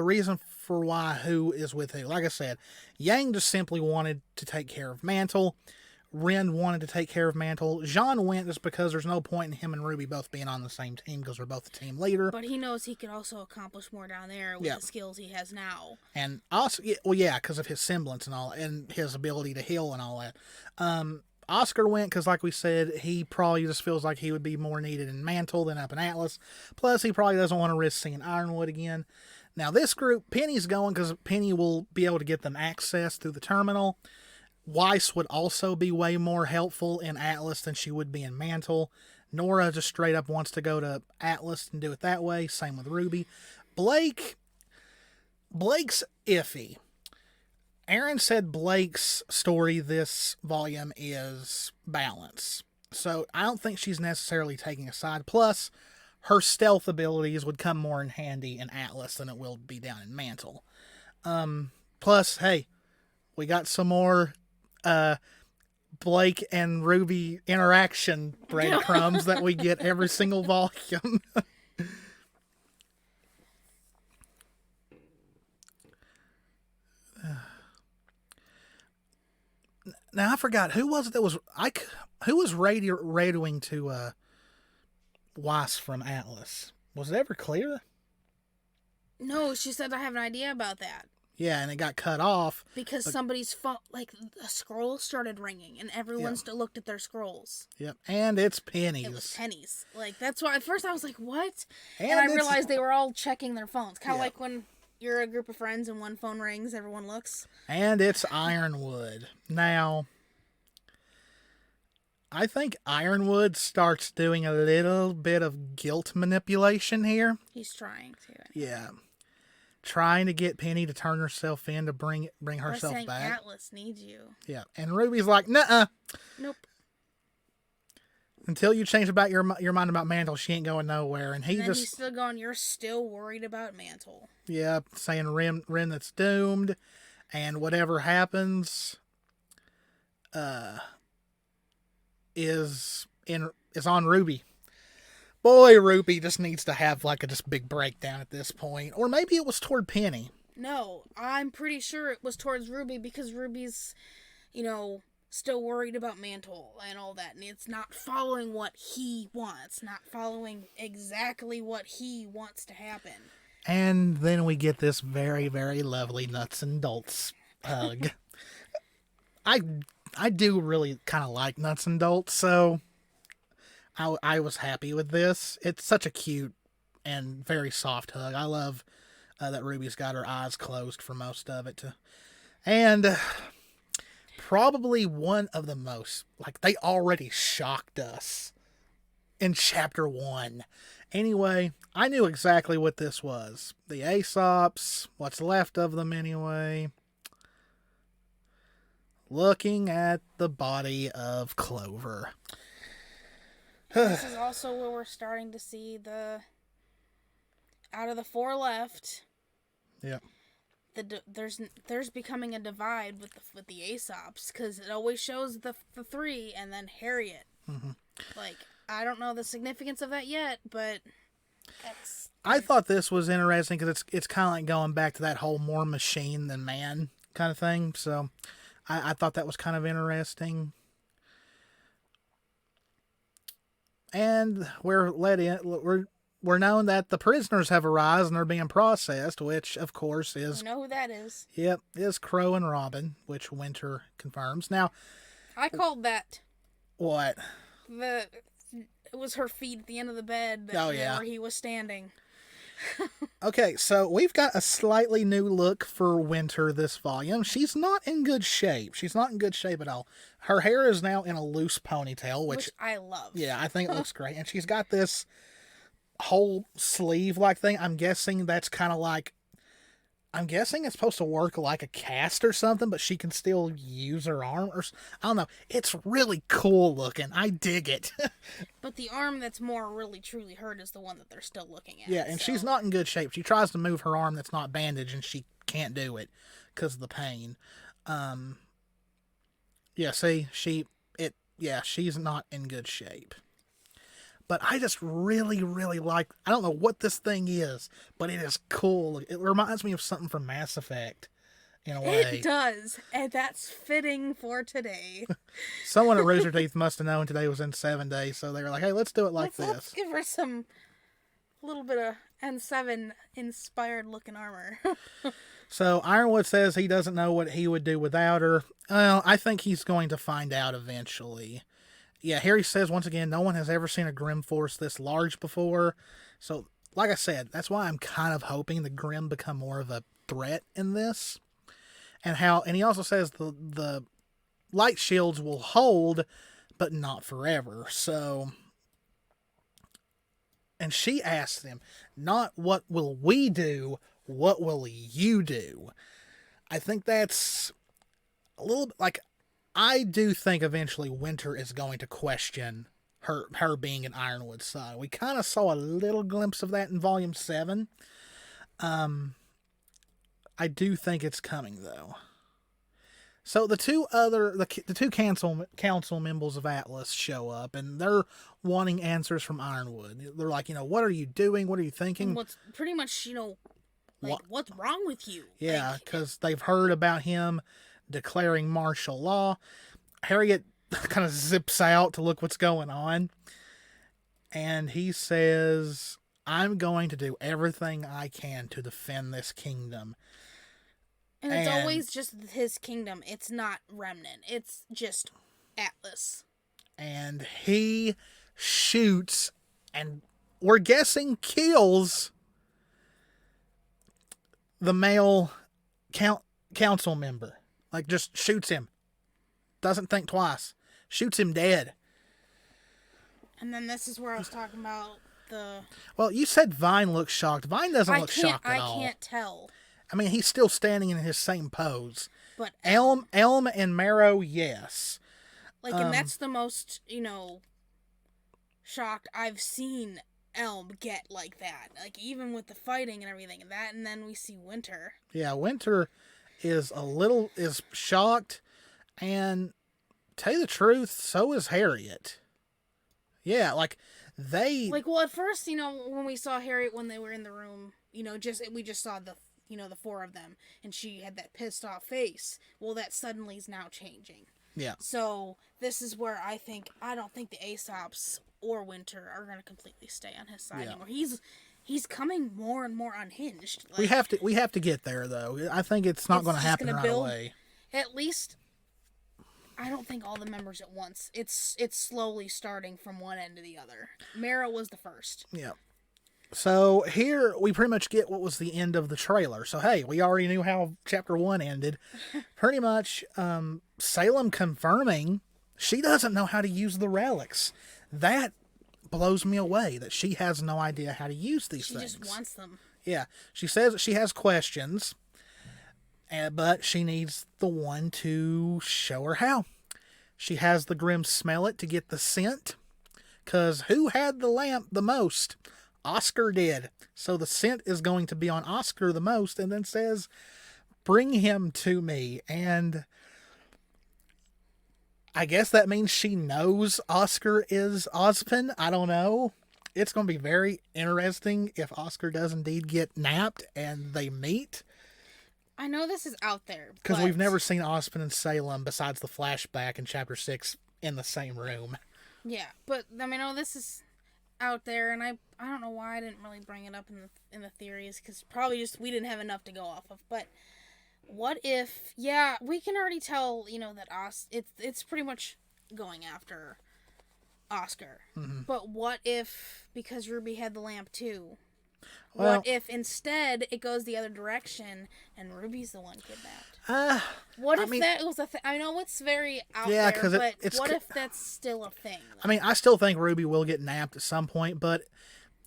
reason for why who is with who. Like I said, Yang just simply wanted to take care of Mantle. Ren wanted to take care of Mantle. Jean went just because there's no point in him and Ruby both being on the same team because they're both the team leader. But he knows he could also accomplish more down there with the skills he has now. And also, because of his semblance and all, and his ability to heal and all that. Oscar went because, like we said, he probably just feels like he would be more needed in Mantle than up in Atlas. Plus, he probably doesn't want to risk seeing Ironwood again. Now, this group, Penny's going because Penny will be able to get them access through the terminal. Weiss would also be way more helpful in Atlas than she would be in Mantle. Nora just straight up wants to go to Atlas and do it that way. Same with Ruby. Blake's iffy. Aaron said Blake's story this volume is balance. So I don't think she's necessarily taking a side. Plus, her stealth abilities would come more in handy in Atlas than it will be down in Mantle. Plus, hey, we got some more Blake and Ruby interaction breadcrumbs that we get every single volume. Now I forgot who was it that was who was radioing to Weiss from Atlas. Was it ever clear? No, she said I have an idea about that. Yeah, and it got cut off because somebody's phone, like a scroll started ringing, and everyone looked at their scrolls. Yep, and it's Penny's. It was Penny's. Like that's why at first I was like, "What?" And I realized they were all checking their phones, kind of like when you're a group of friends and one phone rings, everyone looks. And it's Ironwood. Now, I think Ironwood starts doing a little bit of guilt manipulation here. He's trying to. Yeah. Trying to get Penny to turn herself in to bring herself back. Atlas needs you. Yeah. And Ruby's like, nuh-uh. Nope. Until you change about your mind about Mantle, she ain't going nowhere. And he's still going, you're still worried about Mantle. Yeah, saying Ren that's doomed, and whatever happens, is on Ruby. Boy, Ruby just needs to have like a just big breakdown at this point, or maybe it was toward Penny. No, I'm pretty sure it was towards Ruby because Ruby's, still worried about Mantle and all that, and it's not following what he wants, not following exactly what he wants to happen. And then we get this very, very lovely nuts and bolts hug. I do really kind of like nuts and bolts, so I was happy with this. It's such a cute and very soft hug. I love that Ruby's got her eyes closed for most of it. And probably one of the most, they already shocked us in chapter 1. Anyway, I knew exactly what this was. The Aesops, what's left of them anyway. Looking at the body of Clover. This is also where we're starting to see out of the 4 left. Yeah. There's becoming a divide with the Aesops because it always shows the 3 and then Harriet. Mm-hmm. I don't know the significance of that yet, but that's... I thought this was interesting because it's kind of like going back to that whole more machine than man kind of thing. So I thought that was kind of interesting. And we're let in. We're known that the prisoners have arrived and are being processed, which of course is... You know who that is? Yep, is Crow and Robin, which Winter confirms. Now, I called that. What? It was her feet at the end of the bed yeah. where he was standing. Okay, so we've got a slightly new look for Winter this volume. She's not in good shape. She's not in good shape at all. Her hair is now in a loose ponytail, which I love. Yeah, I think it looks great. And she's got this whole sleeve-like thing. I'm guessing that's kind of like... I'm guessing it's supposed to work like a cast or something, but she can still use her arm. Or I don't know. It's really cool looking. I dig it. But the arm that's more really truly hurt is the one that they're still looking at. Yeah, and she's not in good shape. She tries to move her arm that's not bandaged, and she can't do it because of the pain. Yeah, see, she's not in good shape. But I just really, really like... I don't know what this thing is, but it is cool. It reminds me of something from Mass Effect, in a way. It does, and that's fitting for today. Someone at Rooster Teeth must have known today was in 7 days, so they were like, hey, let's do it like this. Let's give her some... little bit of N7 inspired looking armor. So Ironwood says he doesn't know what he would do without her. Well, I think he's going to find out eventually. Yeah, Harry says, once again, no one has ever seen a Grim force this large before. So, like I said, that's why I'm kind of hoping the Grim become more of a threat in this. And he also says the light shields will hold, but not forever. So, and she asks them, not what will we do, what will you do? I think that's a little bit like... I do think eventually Winter is going to question her being an Ironwood son. We kind of saw a little glimpse of that in Volume 7. I do think it's coming, though. So the two council members of Atlas show up, and they're wanting answers from Ironwood. They're like, what are you doing? What are you thinking? And what's pretty much, what's wrong with you? Yeah, because they've heard about him declaring martial law. Harriet kind of zips out to look what's going on. And he says, I'm going to do everything I can to defend this kingdom. And it's always just his kingdom. It's not Remnant. It's just Atlas. And he shoots and we're guessing kills the male council member. Like, just shoots him. Doesn't think twice. Shoots him dead. And then this is where I was talking about the... Well, you said Vine looks shocked. Vine doesn't look shocked at all. I can't tell. I mean, he's still standing in his same pose. But Elm and Marrow, yes. And that's the most, shocked I've seen Elm get like that. Like, even with the fighting and everything. And then we see Winter. Yeah, Winter... is shocked, and tell you the truth, so is Harriet. Yeah, at first, when we saw Harriet when they were in the room, we just saw the four of them, and she had that pissed off face. Well, that suddenly is now changing. Yeah. So this is where I don't think the Aesops or Winter are going to completely stay on his side anymore. He's coming more and more unhinged. We have to get there, though. I think it's not going to happen right away. At least, I don't think all the members at once. It's slowly starting from one end to the other. Marrow was the first. Yeah. So here we pretty much get what was the end of the trailer. So hey, we already knew how Chapter 1 ended. Pretty much, Salem confirming she doesn't know how to use the relics. That blows me away that she has no idea how to use these things. She just wants them. Yeah. She says she has questions, but she needs the one to show her how. She has the Grim smell it to get the scent, because who had the lamp the most? Oscar did. So the scent is going to be on Oscar the most, and then says, bring him to me. And I guess that means she knows Oscar is Ozpin. I don't know. It's going to be very interesting if Oscar does indeed get napped and they meet. I know this is out there. Because we've never seen Ozpin and Salem, besides the flashback in Chapter 6, in the same room. Yeah, but I mean, this is out there, and I don't know why I didn't really bring it up in the theories, because probably just we didn't have enough to go off of. But what if? Yeah, we can already tell, that it's pretty much going after Oscar. Mm-hmm. But what if, because Ruby had the lamp too? Well, what if instead it goes the other direction and Ruby's the one kidnapped? What if that was a thing? I know it's very out there, but what if that's still a thing? I mean, I still think Ruby will get napped at some point, but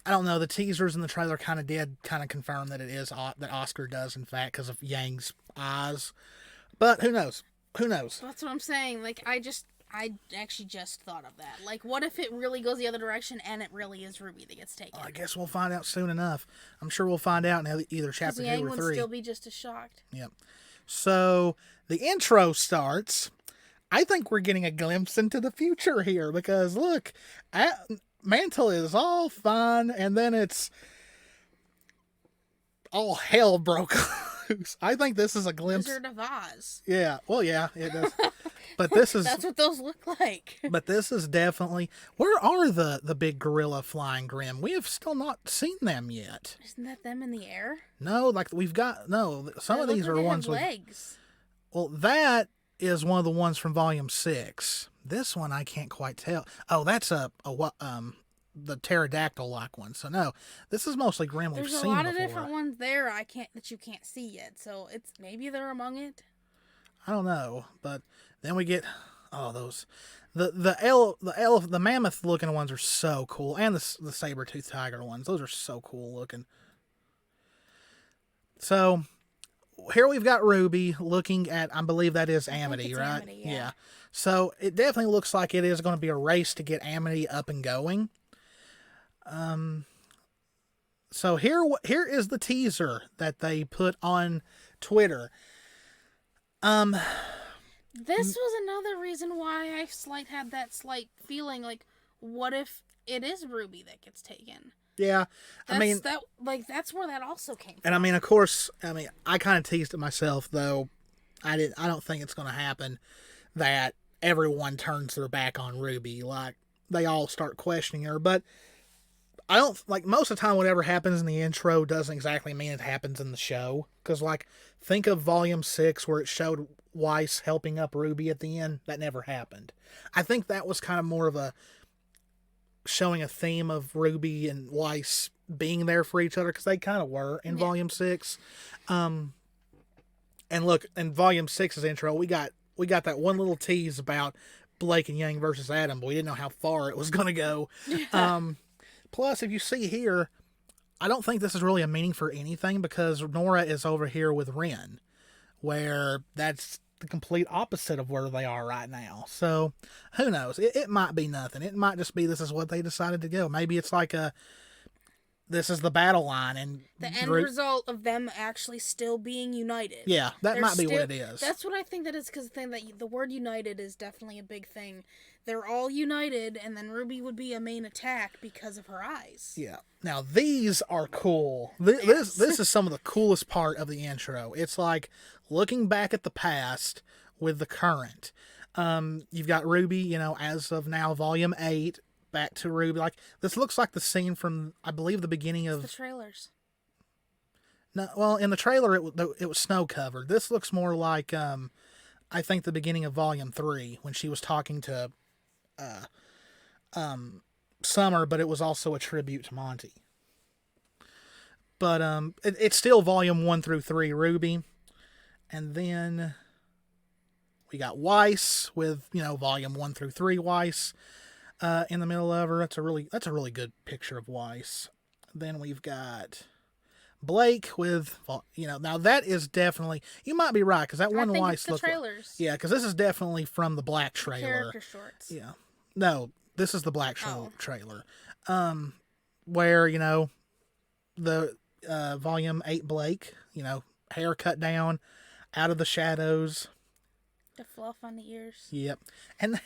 I don't know. The teasers in the trailer kind of confirm that it is that Oscar does, in fact, because of Yang's eyes. But who knows? Who knows? That's what I'm saying. Like, I actually just thought of that. Like, what if it really goes the other direction and it really is Ruby that gets taken? I guess we'll find out soon enough. I'm sure we'll find out in either chapter 2 or 3. Yang would still be just as shocked. Yep. So, the intro starts. I think we're getting a glimpse into the future here because, look, Mantle is all fine, and then it's all hell broke loose. I think this is a glimpse. Wizard of Oz. Yeah. Well, yeah, it does. But this is... That's what those look like. But this is definitely... Where are the big gorilla flying Grim? We have still not seen them yet. Isn't that them in the air? No, like we've got... No, some of these are ones with... legs. Well, that is one of the ones from Volume 6. This one I can't quite tell. Oh, that's the pterodactyl-like one. So no, this is mostly Grim we've seen before. There's a lot of different ones there that you can't see yet. So it's maybe they're among it. I don't know, but then we get those the mammoth looking ones are so cool, and the saber-toothed tiger ones. Those are so cool looking. So here we've got Ruby looking at, I believe that is Amity, right? Amity, yeah. So it definitely looks like it is going to be a race to get Amity up and going. So here is the teaser that they put on Twitter. This was another reason why I had that slight feeling like, what if it is Ruby that gets taken? Yeah, that's where that also came from. And I mean, of course, I kind of teased it myself, though. I don't think it's going to happen that everyone turns their back on Ruby, like they all start questioning her. But I don't most of the time whatever happens in the intro doesn't exactly mean it happens in the show. Because think of Volume 6 where it showed Weiss helping up Ruby at the end. That never happened. I think that was kind of more of a showing a theme of Ruby and Weiss being there for each other, because they kind of were in Volume 6. And look, in Volume 6's intro, we got that one little tease about Blake and Yang versus Adam, but we didn't know how far it was going to go. Plus, if you see here, I don't think this is really a meaning for anything, because Nora is over here with Ren, where that's the complete opposite of where they are right now. So, who knows? It might be nothing. It might just be this is what they decided to go. Maybe it's like this is the battle line, and the end result of them actually still being united. Yeah, that might be what it is. That's what I think that is, because the word united is definitely a big thing. They're all united, and then Ruby would be a main attack because of her eyes. Yeah. Now, these are cool. This is some of the coolest part of the intro. It's like looking back at the past with the current. You've got Ruby, as of now, Volume 8, back to Ruby. This looks like the scene from, I believe, the beginning of... the trailers. No, well, in the trailer, it was snow-covered. This looks more like, I think, the beginning of Volume 3, when she was talking to... Summer, but it was also a tribute to Monty. But it's still Volume 1 through 3 Ruby, and then we got Weiss with Volume 1 through 3 Weiss in the middle of her. That's a really good picture of Weiss. Then we've got Blake with now that is definitely, you might be right, because that one Weiss looked trailers. Yeah, because this is definitely from the Black trailer. Character shorts. Yeah. No, this is the Black trailer. Where, the Volume 8 Blake, hair cut down, out of the shadows. The fluff on the ears. Yep. And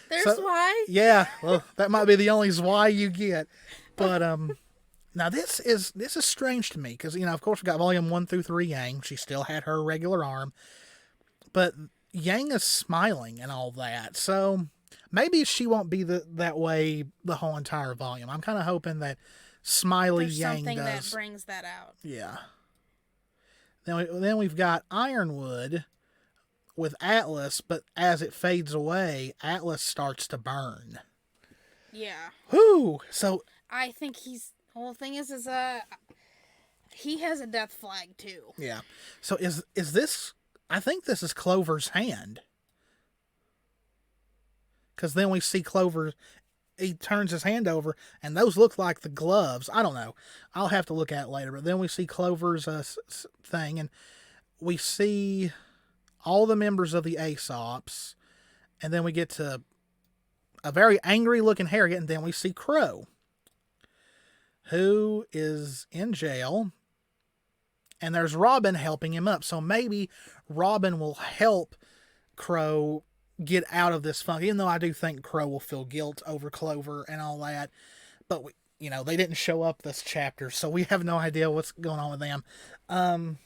There's so, why. Yeah, well, that might be the only why you get. But now this is strange to me because of course we got volume 1 through 3 Yang. She still had her regular arm, but Yang is smiling and all that. So maybe she won't be that way the whole entire volume. I'm kind of hoping that smiley There's Yang something does. that brings that out. Yeah. Then we've got Ironwood with Atlas, but as it fades away, Atlas starts to burn. Yeah. Whoo! So I think he's. The whole thing is he has a death flag too. yeah. So is this? I think this is Clover's hand. Because then we see Clover. He turns his hand over, and those look like the gloves. I don't know. I'll have to look at it later. But then we see Clover's thing, and we see all the members of the Aesops, and then we get to a very angry-looking Harriet, and then we see Crow, who is in jail, and there's Robin helping him up. So maybe Robin will help Crow get out of this funk, even though I do think Crow will feel guilt over Clover and all that. But they didn't show up this chapter, so we have no idea what's going on with them. And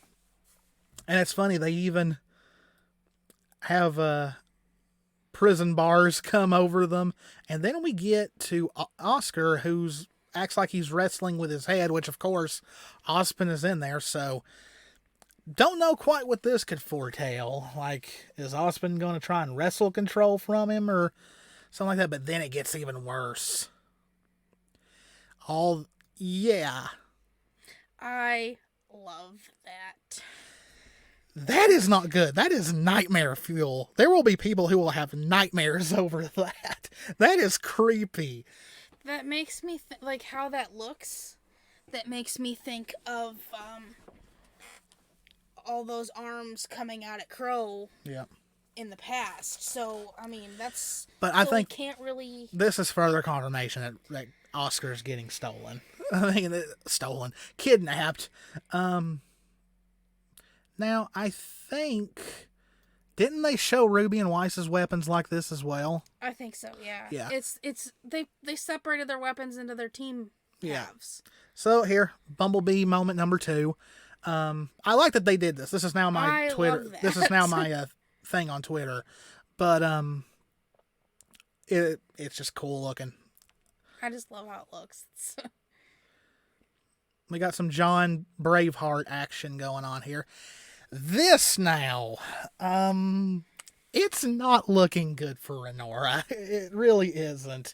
it's funny, they even have prison bars come over them, and then we get to Oscar, who's acts like he's wrestling with his head, which of course Ozpin is in there, so don't know quite what this could foretell. Like, is Ozpin going to try and wrestle control from him or something like that? But then it gets even worse. Yeah. I love that. That is not good. That is nightmare fuel. There will be people who will have nightmares over that. That is creepy. That makes me like how that looks. That makes me think of all those arms coming out at Crow. Yeah. In the past. So I mean that's. But I think can't really. This is further confirmation that Oscar's getting stolen. I mean, kidnapped. Now I think. Didn't they show Ruby and Weiss's weapons like this as well? I think so, yeah. Yeah. It's they separated their weapons into their team halves. So here, Bumblebee moment number 2. I like that they did this. This is now my Twitter. Love that. This is now my thing on Twitter. But it's just cool looking. I just love how it looks. We got some John Braveheart action going on here. This now, it's not looking good for Renora. It really isn't.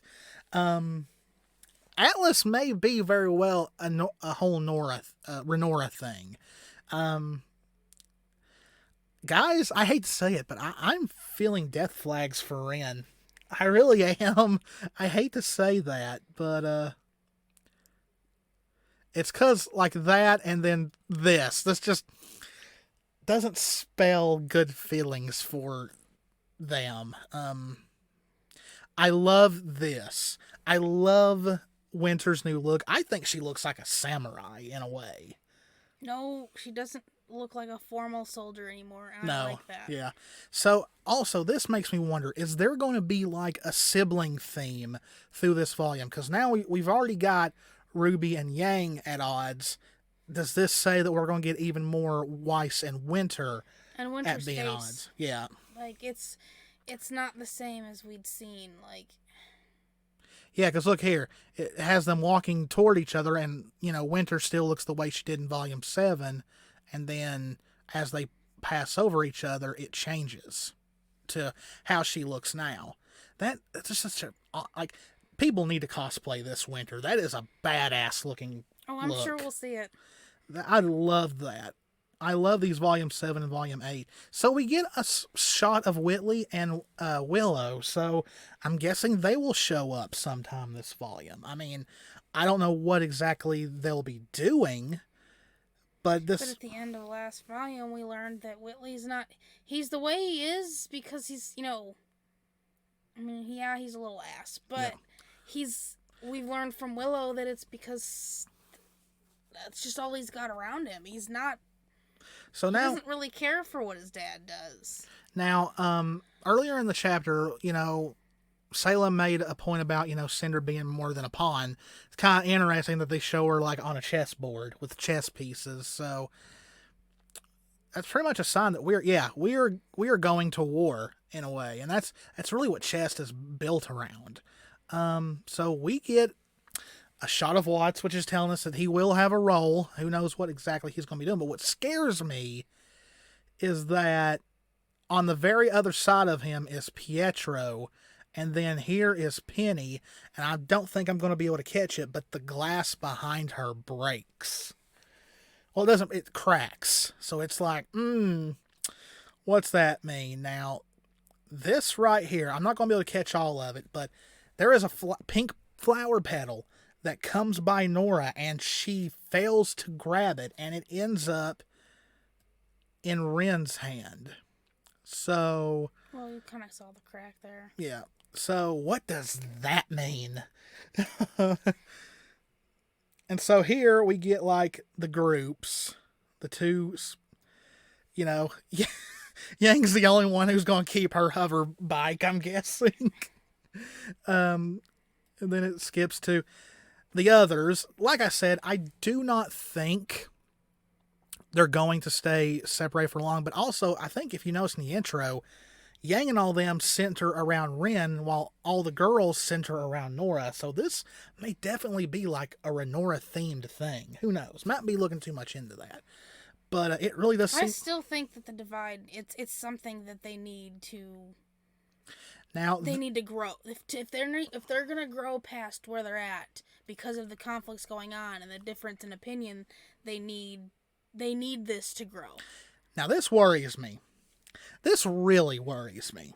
Atlas may be very well a whole Renora thing. Guys, I hate to say it, but I'm feeling death flags for Ren. I really am. I hate to say that, but it's because like that and then this. This just doesn't spell good feelings for them. I love this. I love Winter's new look. I think she looks like a samurai in a way. No, she doesn't look like a formal soldier anymore, and No, I like that. Yeah. So, also, this makes me wonder, is there going to be like a sibling theme through this volume? Because now we've already got Ruby and Yang at odds. Does this say that we're going to get even more Weiss and Winter at being odds? Yeah. Like, it's not the same as we'd seen, like... Yeah, because look here. It has them walking toward each other, and, Winter still looks the way she did in Volume 7, and then as they pass over each other, it changes to how she looks now. That's just such a... Like, people need to cosplay this Winter. That is a badass-looking look. Sure we'll see it. I love that. I love these Volume 7 and Volume 8. So we get a shot of Whitley and Willow, so I'm guessing they will show up sometime this volume. I mean, I don't know what exactly they'll be doing, but this... But at the end of the last volume, we learned that Whitley's not... He's the way he is because he's, I mean, yeah, he's a little ass, but we've learned from Willow that it's because that's just all he's got around him. He's not... So now, he doesn't really care for what his dad does. Now, earlier in the chapter, Salem made a point about, Cinder being more than a pawn. It's kind of interesting that they show her like on a chessboard with chess pieces. So that's pretty much a sign that we are going to war in a way, and that's really what chess is built around. So we get a shot of Watts, which is telling us that he will have a role. Who knows what exactly he's going to be doing? But what scares me is that on the very other side of him is Pietro, and then here is Penny, and I don't think I'm going to be able to catch it, but the glass behind her breaks. Well, it cracks. So it's like, what's that mean? Now, this right here, I'm not going to be able to catch all of it, but there is a pink flower petal that comes by Nora, and she fails to grab it, and it ends up in Ren's hand. So... Well, you kind of saw the crack there. Yeah. So, what does that mean? And so here we get, like, the groups. The two, Yang's the only one who's going to keep her hover bike, I'm guessing. And then it skips to the others. Like I said, I do not think they're going to stay separated for long. But also, I think if you notice in the intro, Yang and all them center around Ren, while all the girls center around Nora. So this may definitely be like a Renora-themed thing. Who knows? Might be looking too much into that. But it really does seem... I still think that the divide, it's something that they need to... Now, they need to grow. If they're going to grow past where they're at because of the conflicts going on and the difference in opinion, they need this to grow. Now, this worries me. This really worries me.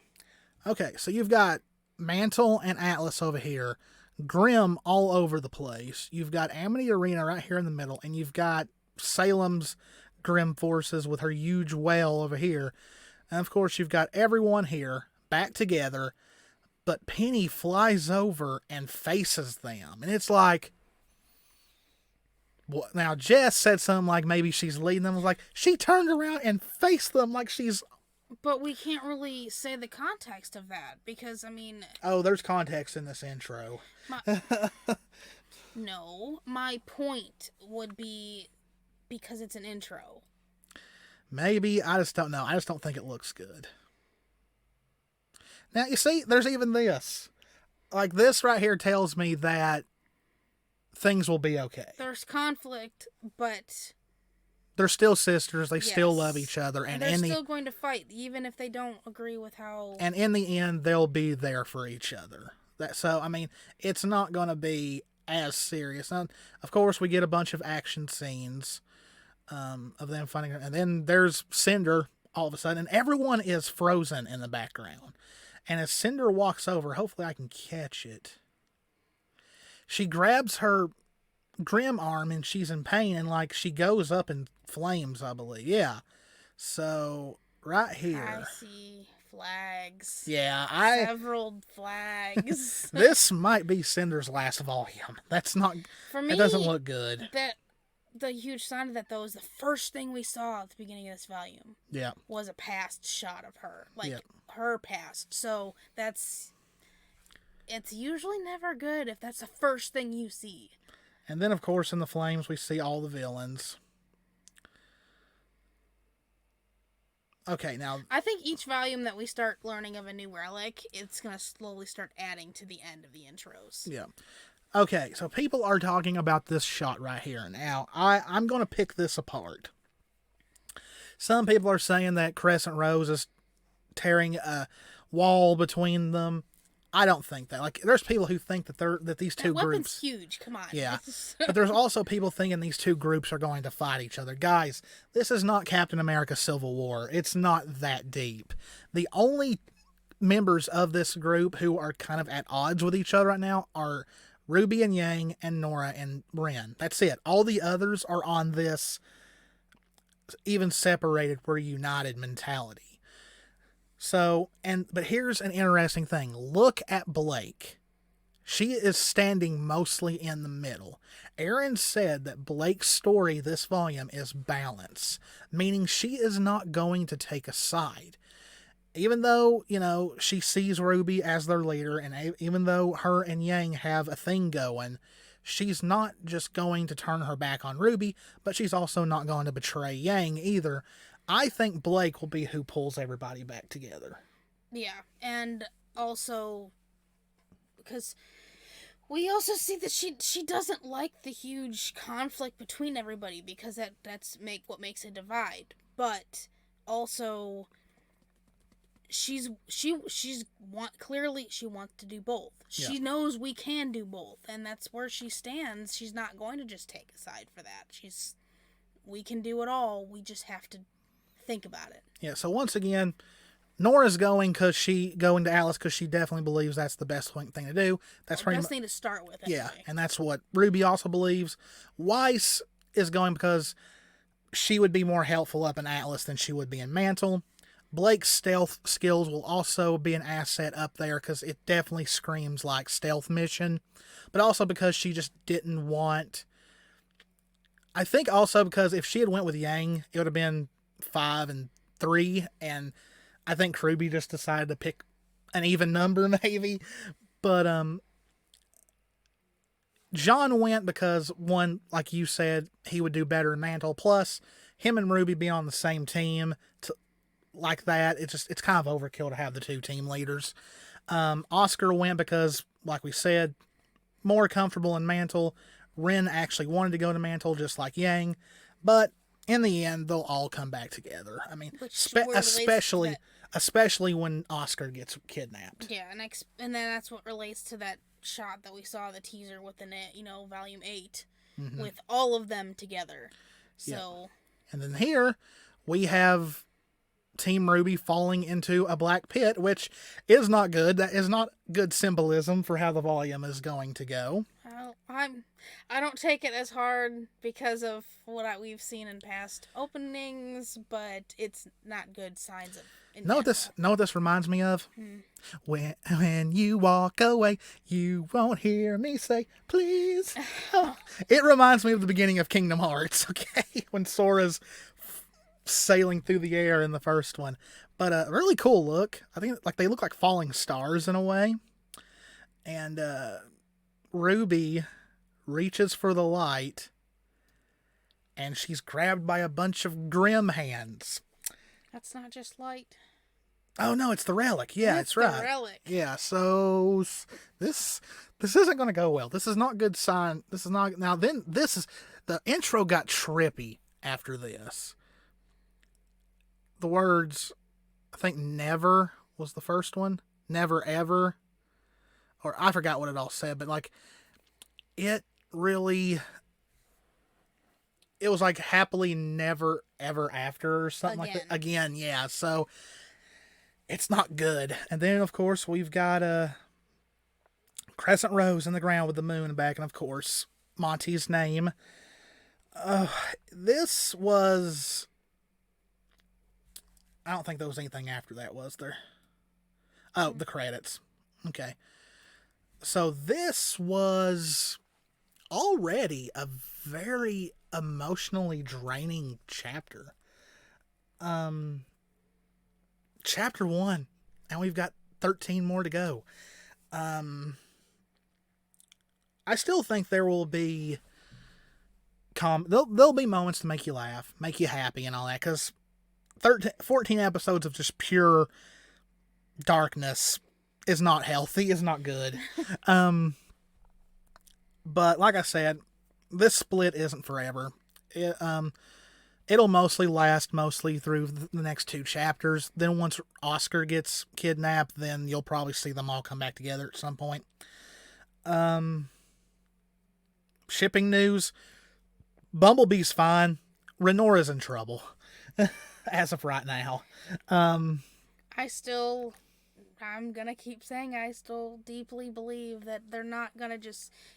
Okay, so you've got Mantle and Atlas over here, Grim all over the place. You've got Amity Arena right here in the middle, and you've got Salem's Grim forces with her huge whale over here. And of course, you've got everyone here back together, but Penny flies over and faces them. And it's like... Well, now, Jess said something like maybe she's leading them. Like, she turned around and faced them like she's... But we can't really say the context of that, because, I mean... Oh, there's context in this intro. No, my point would be because it's an intro. Maybe, I just don't know. I just don't think it looks good. Now, you see, there's even this. Like, this right here tells me that things will be okay. There's conflict, but... They're still sisters. They still love each other. And they're still going to fight, even if they don't agree with how... And in the end, they'll be there for each other. So, I mean, it's not going to be as serious. Now, of course, we get a bunch of action scenes of them fighting. And then there's Cinder all of a sudden. And everyone is frozen in the background. And as Cinder walks over, hopefully I can catch it. She grabs her Grim arm and she's in pain, and like she goes up in flames, I believe. Yeah. So right here, I see flags. Yeah, several flags. This might be Cinder's last volume. That's not. For me, it doesn't look good. The huge sign of that though is the first thing we saw at the beginning of this volume. Yeah. Was a past shot of her, her past. So it's usually never good if that's the first thing you see. And then, of course, in the flames, we see all the villains. Okay, now... I think each volume that we start learning of a new relic, it's going to slowly start adding to the end of the intros. Yeah. Okay, so people are talking about this shot right here. Now, I'm going to pick this apart. Some people are saying that Crescent Rose is tearing a wall between them. I don't think that. Like, there's people who think that these two groups... weapon's huge, come on. Yeah, but there's also people thinking these two groups are going to fight each other. Guys, this is not Captain America Civil War. It's not that deep. The only members of this group who are kind of at odds with each other right now are Ruby and Yang and Nora and Ren. That's it. All the others are on this even separated, we're united mentality. So, but here's an interesting thing. Look at Blake. She is standing mostly in the middle. Aaron said that Blake's story this volume is balance, meaning she is not going to take a side. even though, she sees Ruby as their leader, and even though her and Yang have a thing going, she's not just going to turn her back on Ruby, but she's also not going to betray Yang either. I think Blake will be who pulls everybody back together. Yeah, and also, because we also see that she doesn't like the huge conflict between everybody, because that's what makes a divide. But also, clearly she wants to do both. Yeah. She knows we can do both, and that's where she stands. She's not going to just take a side for that. We can do it all. We just have to think about it. Yeah. So once again, Nora's going to Alice because she definitely believes that's the best thing to do. That's the best thing to start with. Anyway. Yeah, and that's what Ruby also believes. Weiss is going because she would be more helpful up in Atlas than she would be in Mantle. Blake's stealth skills will also be an asset up there because it definitely screams like stealth mission. But also because she just didn't want... I think also because if she had went with Yang, it would have been 5 and 3, and I think Ruby just decided to pick an even number, maybe. But John went because, one, like you said, he would do better in Mantle. Plus, him and Ruby being on the same team like that, it's kind of overkill to have the two team leaders. Oscar went because, like we said, more comfortable in Mantle. Ren actually wanted to go to Mantle just like Yang. But in the end, they'll all come back together. I mean, especially when Oscar gets kidnapped. Yeah, and then that's what relates to that shot that we saw, the teaser with the Volume 8, with all of them together. So, yeah. And then here we have Team Ruby falling into a black pit, which is not good. That is not good symbolism for how the volume is going to go. I don't take it as hard because of what we've seen in past openings, but it's not good signs of. Know what this reminds me of? When you walk away, you won't hear me say please. Oh. It reminds me of the beginning of Kingdom Hearts. Okay, when Sora's sailing through the air in the first one, but a really cool look. I think they look like falling stars in a way, and Ruby reaches for the light, and she's grabbed by a bunch of grim hands. That's not just light. Oh no, it's the relic. Yeah, it's right. The relic. Yeah, so this isn't going to go well. This is not good sign. This is not. Now then, the intro got trippy after this. The words, I think never was the first one. Never ever. Or I forgot what it all said, but like it was like happily never ever after or something like that. Again, yeah. So it's not good. And then of course we've got a crescent rose in the ground with the moon back, and of course Monty's name. This was... I don't think there was anything after that, was there? Oh, the credits. Okay. So this was already a very emotionally draining chapter. Chapter 1, and we've got 13 more to go. I still think there will be there'll be moments to make you laugh, make you happy and all that, because 14 episodes of just pure darkness is not healthy, is not good. But like I said, this split isn't forever. It'll mostly last through the next 2 chapters. Then once Oscar gets kidnapped, then you'll probably see them all come back together at some point. Shipping news. Bumblebee's fine. Renora's in trouble. As of right now. I'm gonna keep saying I still deeply believe that they're not gonna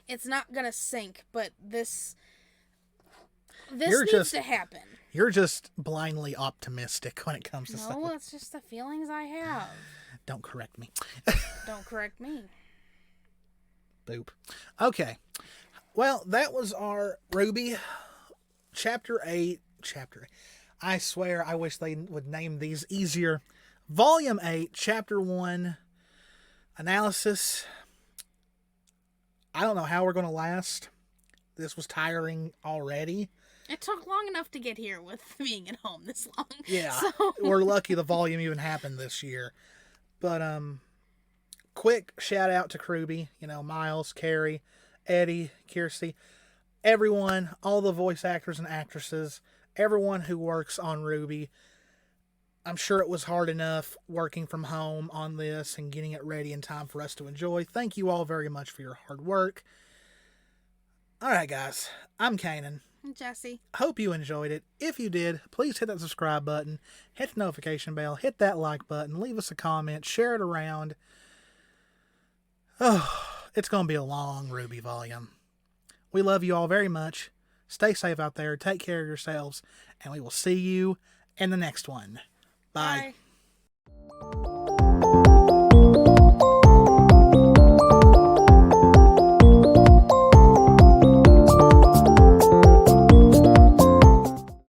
it's not gonna sink, but this needs to happen. You're just blindly optimistic when it comes to stuff. No, it's just the feelings I have. Don't correct me. Don't correct me. Boop. Okay. Well, that was our RWBY Chapter 8. I swear, I wish they would name these easier. Volume 8, Chapter 1, Analysis. I don't know how we're going to last. This was tiring already. It took long enough to get here with being at home this long. Yeah, So. we're lucky the volume even happened this year. But, quick shout out to RWBY, Miles, Carrie, Eddie, Kirsty, everyone, all the voice actors and actresses, everyone who works on RWBY. I'm sure it was hard enough working from home on this and getting it ready in time for us to enjoy. Thank you all very much for your hard work. Alright guys, I'm Kanan. Jessie. Hope you enjoyed it. If you did, please hit that subscribe button, hit the notification bell, hit that like button, leave us a comment, share it around. Oh, it's going to be a long RWBY volume. We love you all very much. Stay safe out there, take care of yourselves, and we will see you in the next one. Bye. Bye.